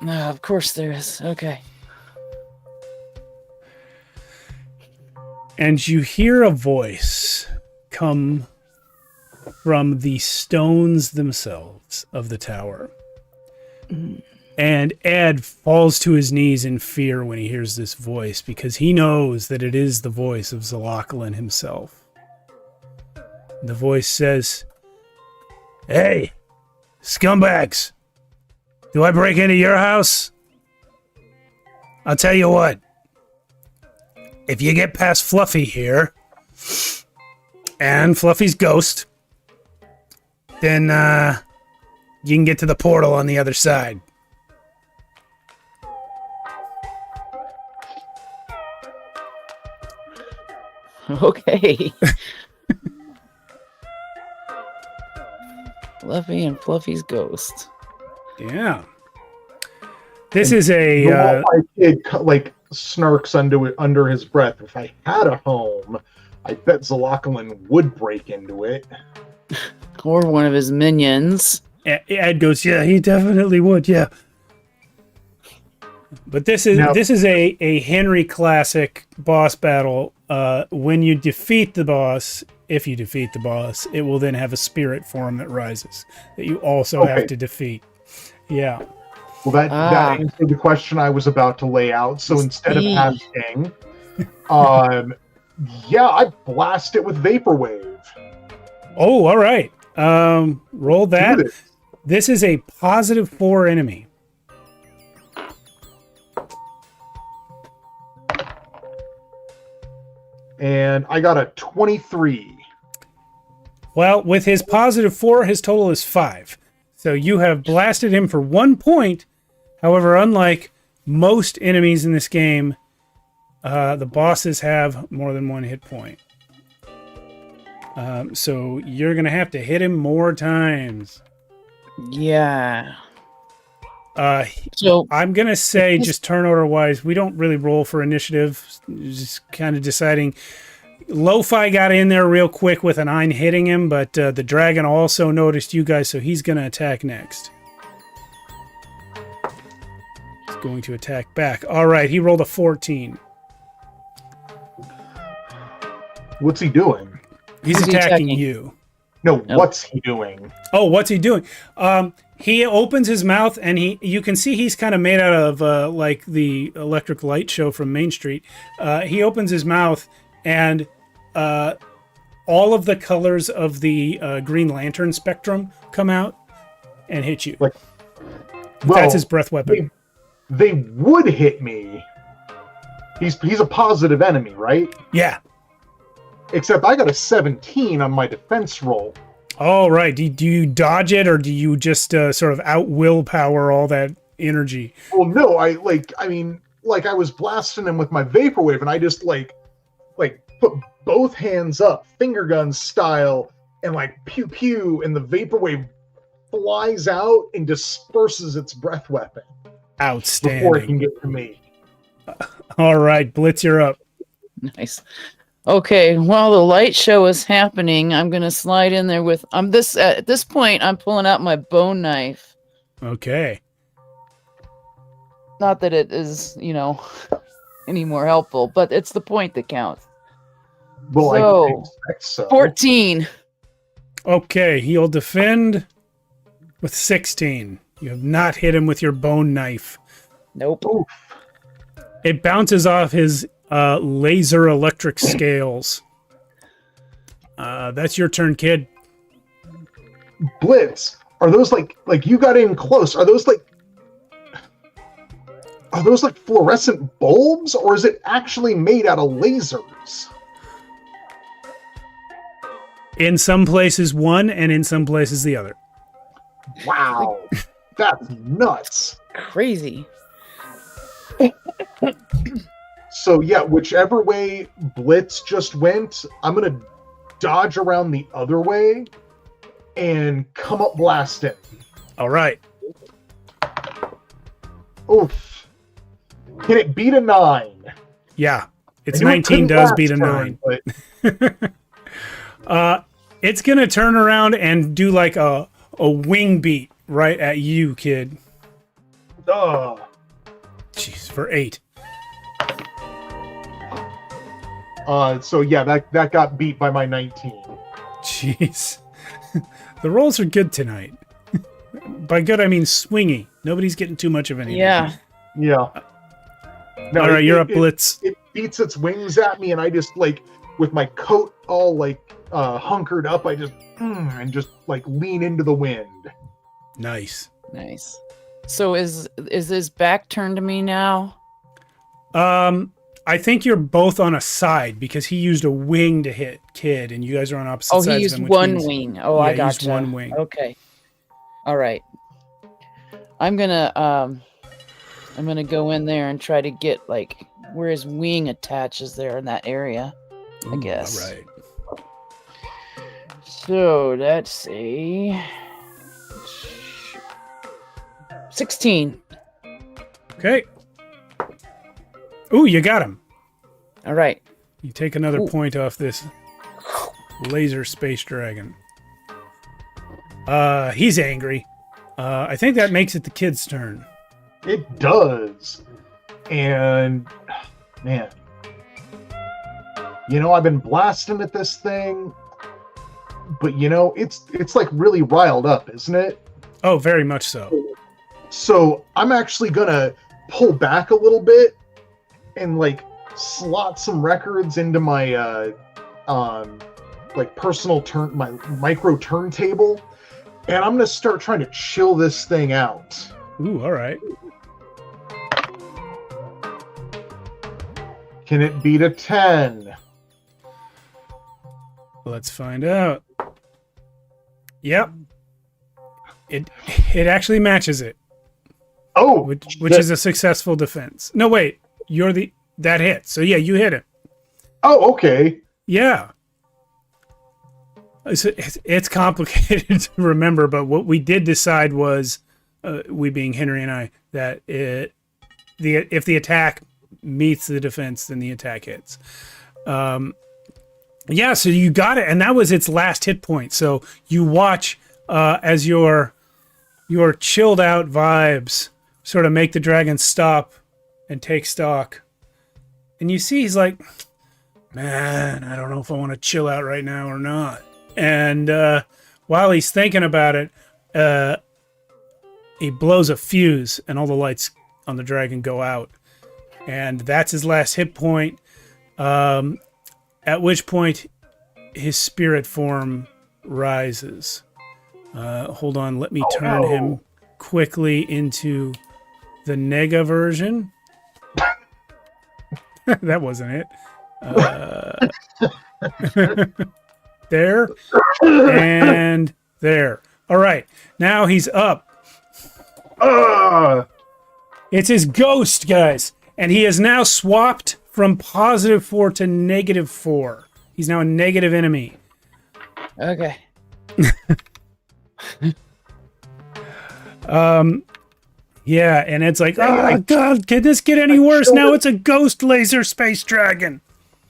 No, of course there is. Okay. And you hear a voice come from the stones themselves of the tower. And Ed falls to his knees in fear when he hears this voice, because he knows that it is the voice of Zelokolin himself. The voice says, "Hey, scumbags, do I break into your house? I'll tell you what, if you get past Fluffy here, and Fluffy's ghost, then you can get to the portal on the other side." Okay. Fluffy and Fluffy's ghost. Yeah. This is a... The Wi-Fi kid like snarks under his breath. If I had a home, I bet Zelokolin would break into it. Or one of his minions. Ed goes, yeah, he definitely would, yeah. But this is a Henry classic boss battle. When you defeat the boss, if you defeat the boss, it will then have a spirit form that rises that you also have to defeat. Yeah. Well, that answered the question I was about to lay out. So instead of asking, yeah, I blast it with Vaporwave. Oh, all right. Roll that. This is a +4 enemy. And I got a 23. Well, with his +4, his total is 5. So you have blasted him for 1 point. However, unlike most enemies in this game, the bosses have more than 1 hit point. So you're going to have to hit him more times. Yeah. So I'm going to say, just turn order wise, we don't really roll for initiative. Just kind of deciding. Lo-Fi got in there real quick with an Ein hitting him, but the dragon also noticed you guys, so he's going to attack next. He's going to attack back. All right, he rolled a 14. What's he doing? He's attacking you. No, what's he doing? Oh, what's he doing? He opens his mouth, and you can see he's kind of made out of like the electric light show from Main Street. He opens his mouth, and all of the colors of the Green Lantern spectrum come out and hit you. That's his breath weapon. They would hit me. He's a positive enemy, right? Yeah. Except I got a 17 on my defense roll. Oh, right. Do you dodge it, or do you just sort of out willpower all that energy? Well, no. I was blasting him with my Vaporwave, and I just like put both hands up, finger gun style, and pew pew, and the Vaporwave flies out and disperses its breath weapon. Outstanding. Before it can get to me. All right, Blitz, you're up. Nice. Okay, while the light show is happening, I'm gonna slide in there with at this point I'm pulling out my bone knife. Okay. Not that it is, any more helpful, but it's the point that counts. Well, so, I expect so. 14. Okay, he'll defend with 16. You have not hit him with your bone knife. Nope. Oof. It bounces off his laser electric scales. That's your turn, kid. Blitz, are those like you got in close? Are those fluorescent bulbs, or is it actually made out of lasers? In some places one, and in some places the other. Wow. That's nuts. Crazy. So yeah, whichever way Blitz just went, I'm gonna dodge around the other way and come up blasting. All right. Oof. Can it beat a 9? Yeah. It's 19 does beat a 9. But... it's gonna turn around and do like a wing beat right at you, kid. Jeez, for 8. So yeah, that got beat by my 19. Jeez. The rolls are good tonight. By good, I mean swingy. Nobody's getting too much of anything. Yeah. Yeah. No, all right, you're up, Blitz. It beats its wings at me, and I just with my coat all hunkered up, I just lean into the wind. Nice. Nice. So is his back turned to me now? I think you're both on a side because he used a wing to hit Kid, and you guys are on opposite sides. Oh, he used one wing. Oh, I gotcha. He used one wing. Okay. All right. I'm gonna go in there and try to get where his wing attaches there in that area. I guess. All right. So that's a 16. Okay. Ooh, you got him. All right. You take another point off this laser space dragon. He's angry. I think that makes it the kid's turn. It does. And man, I've been blasting at this thing, but it's like really riled up, isn't it? Oh, very much so. So I'm actually gonna pull back a little bit and like slot some records into my like personal my micro turntable, and I'm gonna start trying to chill this thing out. Ooh, all right. Can it beat a 10? Let's find out. Yep. It actually matches it. Oh, which is a successful defense. No, wait. That hit. So yeah, you hit it. Oh, okay. Yeah. It's complicated to remember, but what we did decide was, we being Henry and I, that if the attack meets the defense, then the attack hits. Yeah, so you got it, and that was its last hit point. So you watch as your chilled out vibes sort of make the dragon stop and take stock. And you see he's like, man, I don't know if I want to chill out right now or not. And while he's thinking about it, he blows a fuse and all the lights on the dragon go out. And that's his last hit point. At which point his spirit form rises. Hold on, let me turn him quickly into the Nega version. That wasn't it. There and there. All right, now he's up. It's his ghost, guys, and he has now swapped from +4 to -4. He's now a negative enemy. Okay. Yeah, and it's like, oh god, can this get any worse? Now it's a ghost laser space dragon.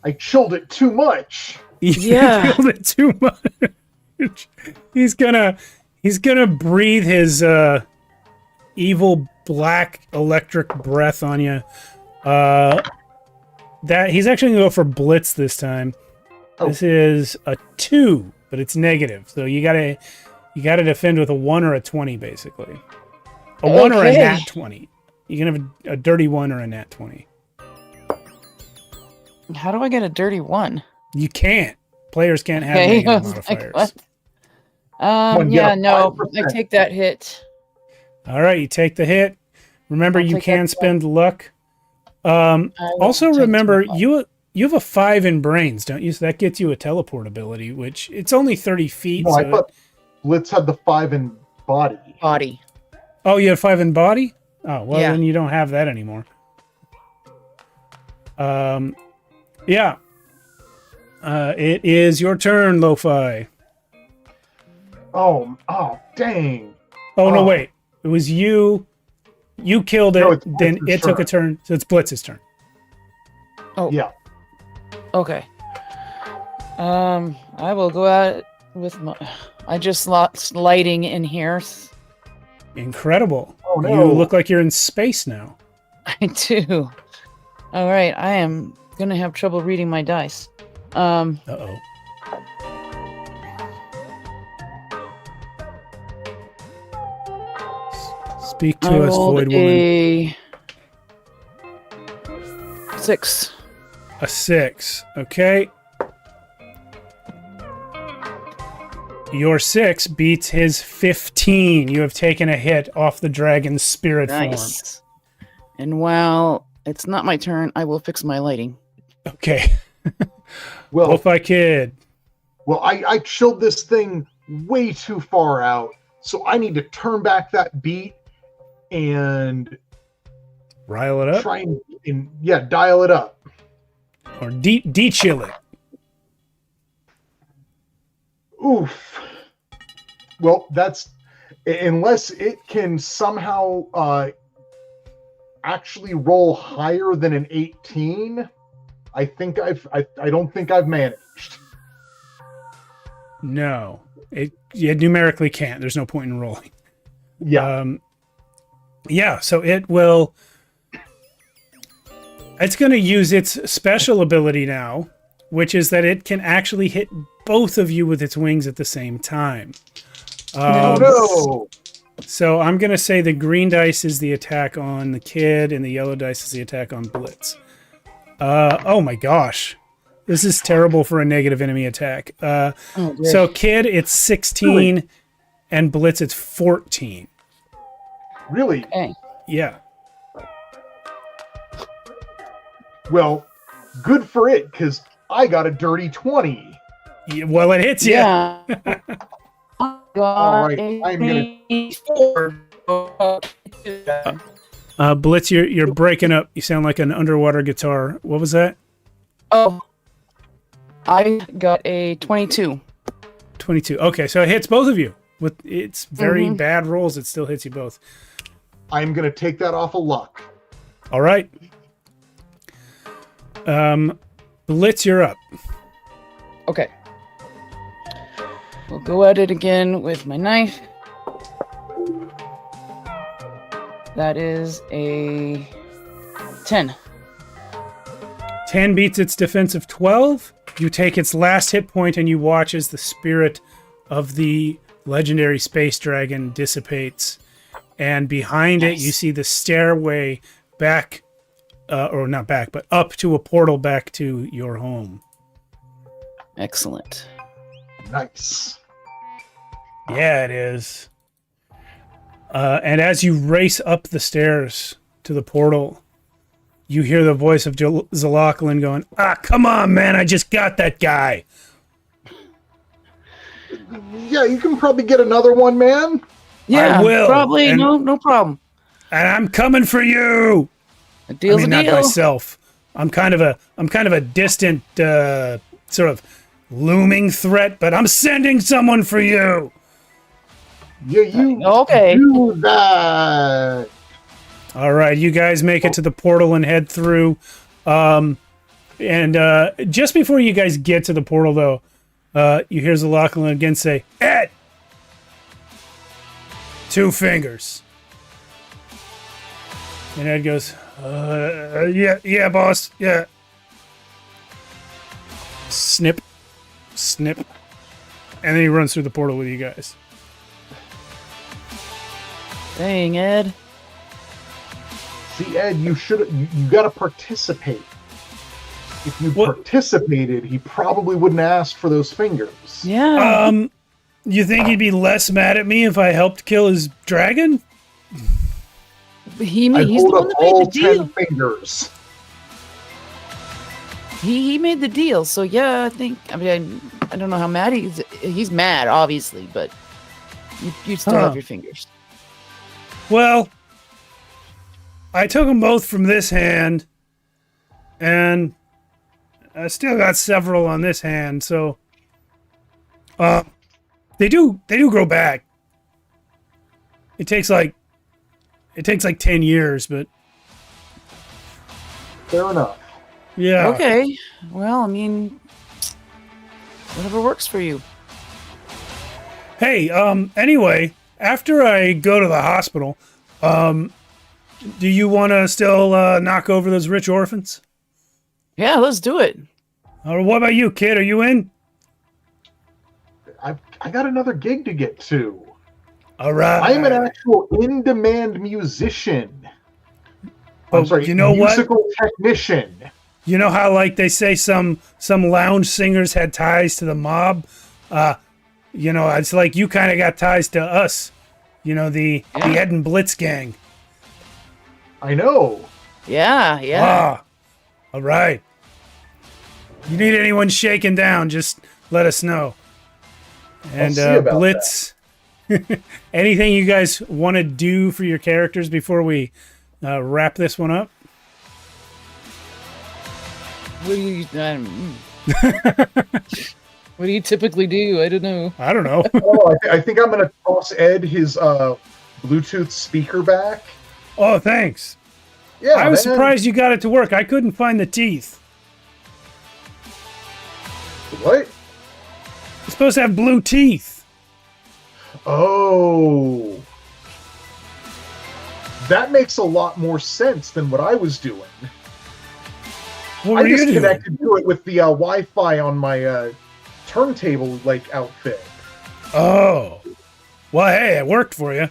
I chilled it too much. Yeah. Chilled it too much. He's gonna breathe his evil black electric breath on you. That he's actually gonna go for blitz this time. Oh. This is a 2, but it's negative. So you gotta defend with a 1 or a 20, basically. A 1 or a nat 20. You can have a dirty 1 or a nat 20. How do I get a dirty 1? You can't. Players can't have negative modifiers. Like, what? Yeah, no, 5%. I take that hit. All right, you take the hit. Remember, you can spend luck. Also, remember, you have a 5 in brains, don't you? So that gets you a teleport ability, which it's only 30 feet. No, so I thought Blitz had the 5 in body. Body. Oh, you have 5 in body? Oh, well, yeah. Then you don't have that anymore. Yeah. It is your turn, Lo-Fi. Oh, dang. Oh, no, wait. It was you. You killed it, No, then it took a turn, so it's Blitz's turn. Oh. Yeah. Okay. I will go out with my... I just lost lighting in here. Incredible. Oh, no. You look like you're in space now. I do. All right, I am going to have trouble reading my dice. Uh-oh. Speak to us, Void Woman. 6. A 6. Okay. Your 6 beats his 15. You have taken a hit off the dragon's spirit form. And while it's not my turn, I will fix my lighting. Okay. Well, Lo-Fi Kid. Well, I chilled this thing way too far out, so I need to turn back that beat and rile it up. Try and dial it up. Or de-chill it. Oof. Well, that's unless it can somehow actually roll higher than an 18. I don't think I've managed. No, it numerically can't. There's no point in rolling. Yeah. Yeah, so it's going to use its special ability now, which is that it can actually hit both of you with its wings at the same time. No. So I'm going to say the green dice is the attack on the kid, and the yellow dice is the attack on Blitz. Oh my gosh. This is terrible for a negative enemy attack. So kid, it's 16, really? And Blitz, it's 14. Really? Okay. Yeah. Well, good for it, because I got a dirty 20. Yeah, well, it hits you. Yeah. All right, I'm gonna. Blitz, you're breaking up. You sound like an underwater guitar. What was that? Oh, I got a 22. 22. Okay, so it hits both of you. With its very bad rolls, it still hits you both. I'm gonna take that off of luck. All right. Blitz, you're up. Okay. We'll go at it again with my knife. That is a 10. 10 beats its defensive 12. You take its last hit point and you watch as the spirit of the legendary space dragon dissipates. And behind it, you see the stairway back, or not back, but up to a portal back to your home. Excellent. Nice. Yeah, it is. And as you race up the stairs to the portal, you hear the voice of Zelokolin going, come on, man, I just got that guy. Yeah, you can probably get another one, man. Yeah, I will. Probably, no problem. And I'm coming for you. A deal's a deal. Not myself. I'm kind of a distant, sort of looming threat, but I'm sending someone for you. Yeah, you okay. do that. All right, you guys make it to the portal and head through. And just before you guys get to the portal, though, you hear Zelokolin again say, Ed! 2 fingers. And Ed goes, yeah, boss, yeah. Snip, snip. And then he runs through the portal with you guys. Dang, Ed. See, Ed, you got to participate. If you participated, he probably wouldn't ask for those fingers. Yeah. You think he'd be less mad at me if I helped kill his dragon? He's hold the up one that all made the deal. 10 fingers. He made the deal, so yeah, I don't know how mad he's mad, obviously, but you still have your fingers. Well, I took them both from this hand, and I still got several on this hand, so they do grow back. It takes like 10 years, but fair enough. Yeah. Okay. Well, I mean, whatever works for you. Hey, anyway, after I go to the hospital, do you want to still knock over those rich orphans? Yeah, let's do it. Or what about you, kid? Are you in? I got another gig to get to. All right. I'm an actual in-demand musician. Oh, I'm sorry, you know musical what? technician. You know how, like, they say some lounge singers had ties to the mob? It's like you kind of got ties to us. The Ed and Blitz gang. I know. Yeah. All right. You need anyone shaken down, just let us know. And Blitz, anything you guys want to do for your characters before we wrap this one up? What do you typically do? I don't know. I don't know. I think I'm going to toss Ed his Bluetooth speaker back. Oh, thanks. Yeah, I was surprised you got it to work. I couldn't find the teeth. What? It's supposed to have blue teeth. Oh. that makes a lot more sense than what I was doing. What were I you just doing? connected to it with the Wi-Fi on my turntable like outfit. Oh, well, hey, it worked for you.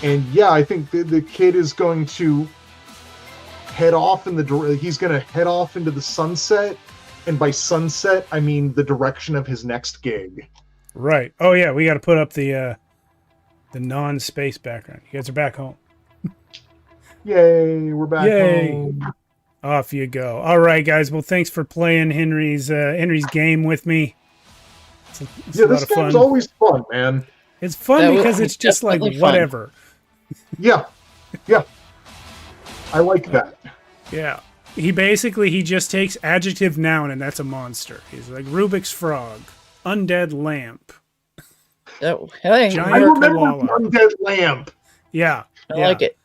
And yeah, I think the kid is going to head off he's going to head off into the sunset, and by sunset I mean the direction of his next gig. Right. Oh yeah, we got to put up the non-space background. You guys are back home. Yay, we're back Yay. home. Off you go. All right, guys. Well, thanks for playing Henry's game with me. It's Yeah, a lot this of fun. game's always fun, man. It's fun That because was it's just like definitely fun. whatever. Yeah, I like that. Yeah. He just takes adjective noun and that's a monster. He's like Rubik's frog, undead lamp. Oh, hey, Giant I remember koala. the undead lamp. Yeah. I like it.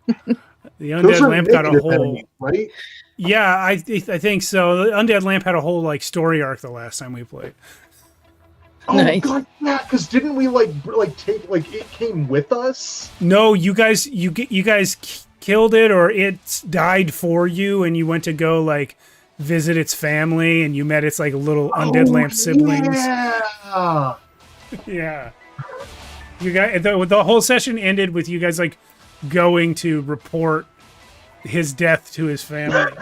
The Those undead are lamp got a negative whole. enemies, right? Yeah, I think so. The undead lamp had a whole like story arc the last time we played. Oh Nice. god, yeah, because didn't we like take like it came with us? No, you guys killed it, or it died for you, and you went to go like visit its family, and you met its like little undead lamp siblings. Yeah. Yeah. You guys, the whole session ended with you guys like going to report his death to his family.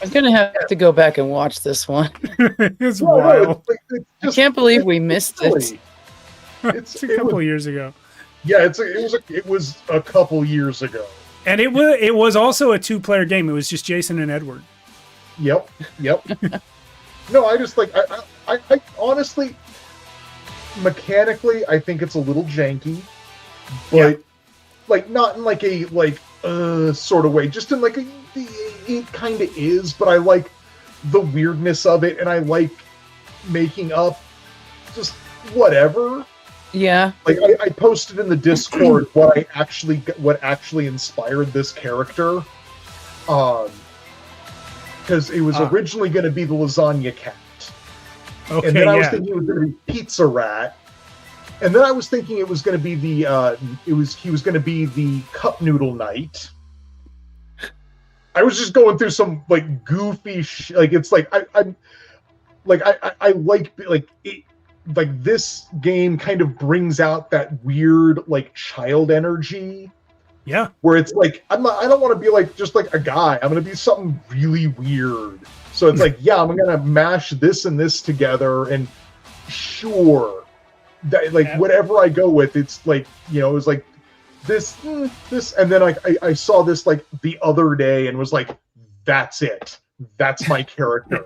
I'm gonna have to go back and watch this one. It's No, wild. it's I just can't believe we missed it. silly. It's a couple of years ago, Yeah, it was a couple years ago. and it was also a 2-player game. It was just Jason and Edward. Yep. No, I just like I honestly, mechanically, I think it's a little janky, but Yeah. like not in like a sort of way, just in like it kind of is. But I like the weirdness of it, and I like making up just whatever. Yeah. Like I posted in the Discord what actually inspired this character, because it was originally going to be the lasagna cat, Okay, and then I was yeah. thinking it was going to be pizza rat, and then I was thinking it was going to be he was going to be the cup noodle knight. I was just going through some like goofy like it's like I like it. Like this game kind of brings out that weird like child energy Yeah. where it's like I don't want to be like just like a guy. I'm going to be something really weird. So it's like, yeah, I'm going to mash this and this together, and sure, that like whatever I go with, it's like, you know, it was like this, and then like I saw this like the other day and was like, that's it. That's my character.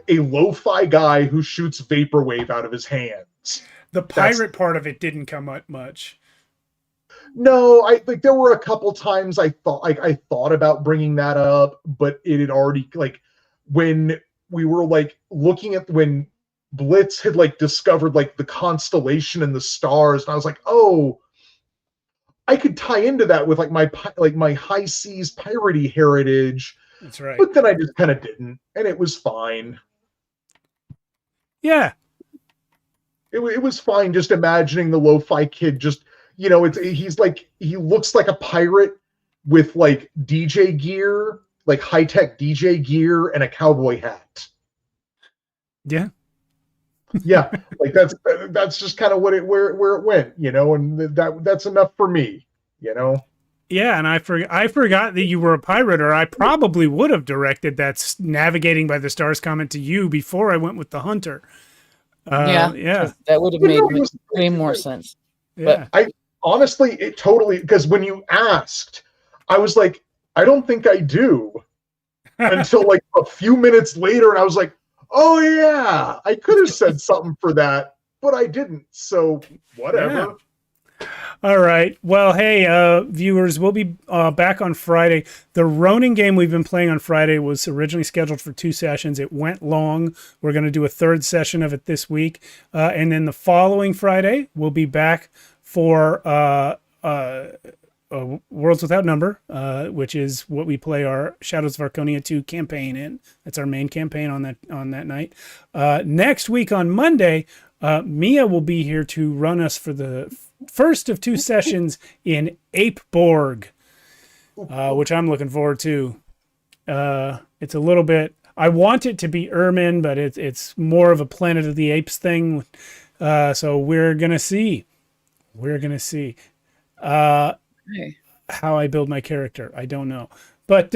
A lo-fi guy who shoots vaporwave out of his hands. The pirate part of it didn't come up much. No, I like there were a couple times I thought about bringing that up, but it had already like when we were like looking at when Blitz had like discovered like the constellation and the stars, and I was like, oh, I could tie into that with like my high seas piratey heritage. That's right. But then I just kind of didn't, and it was fine. Yeah. It was fine just imagining the lo-fi kid just, you know, he looks like a pirate with like DJ gear, like high-tech DJ gear and a cowboy hat. Yeah. Yeah, like that's just kind of where it went, you know, and that's enough for me, you know. Yeah, and I forgot that you were a pirate, or I probably would have directed that navigating by the stars comment to you before I went with the hunter. Yeah, that would have made way more sense. yeah. I honestly, it totally, because when you asked, I was like, I don't think I do, until like a few minutes later, and I was like, oh yeah, I could have said something for that, but I didn't. So whatever. Yeah. All right. Well, hey, viewers, we'll be back on Friday. The Ronin game we've been playing on Friday was originally scheduled for 2 sessions. It went long. We're going to do a 3rd session of it this week. And then the following Friday, we'll be back for Worlds Without Number, which is what we play our Shadows of Archonia 2 campaign in. That's our main campaign on that night. Next week on Monday, Mia will be here to run us first of 2 sessions in Apeborg, which I'm looking forward to. It's a little bit. I want it to be Ermin, but it's more of a Planet of the Apes thing. So we're gonna see. We're gonna see Hey. how I build my character. I don't know, but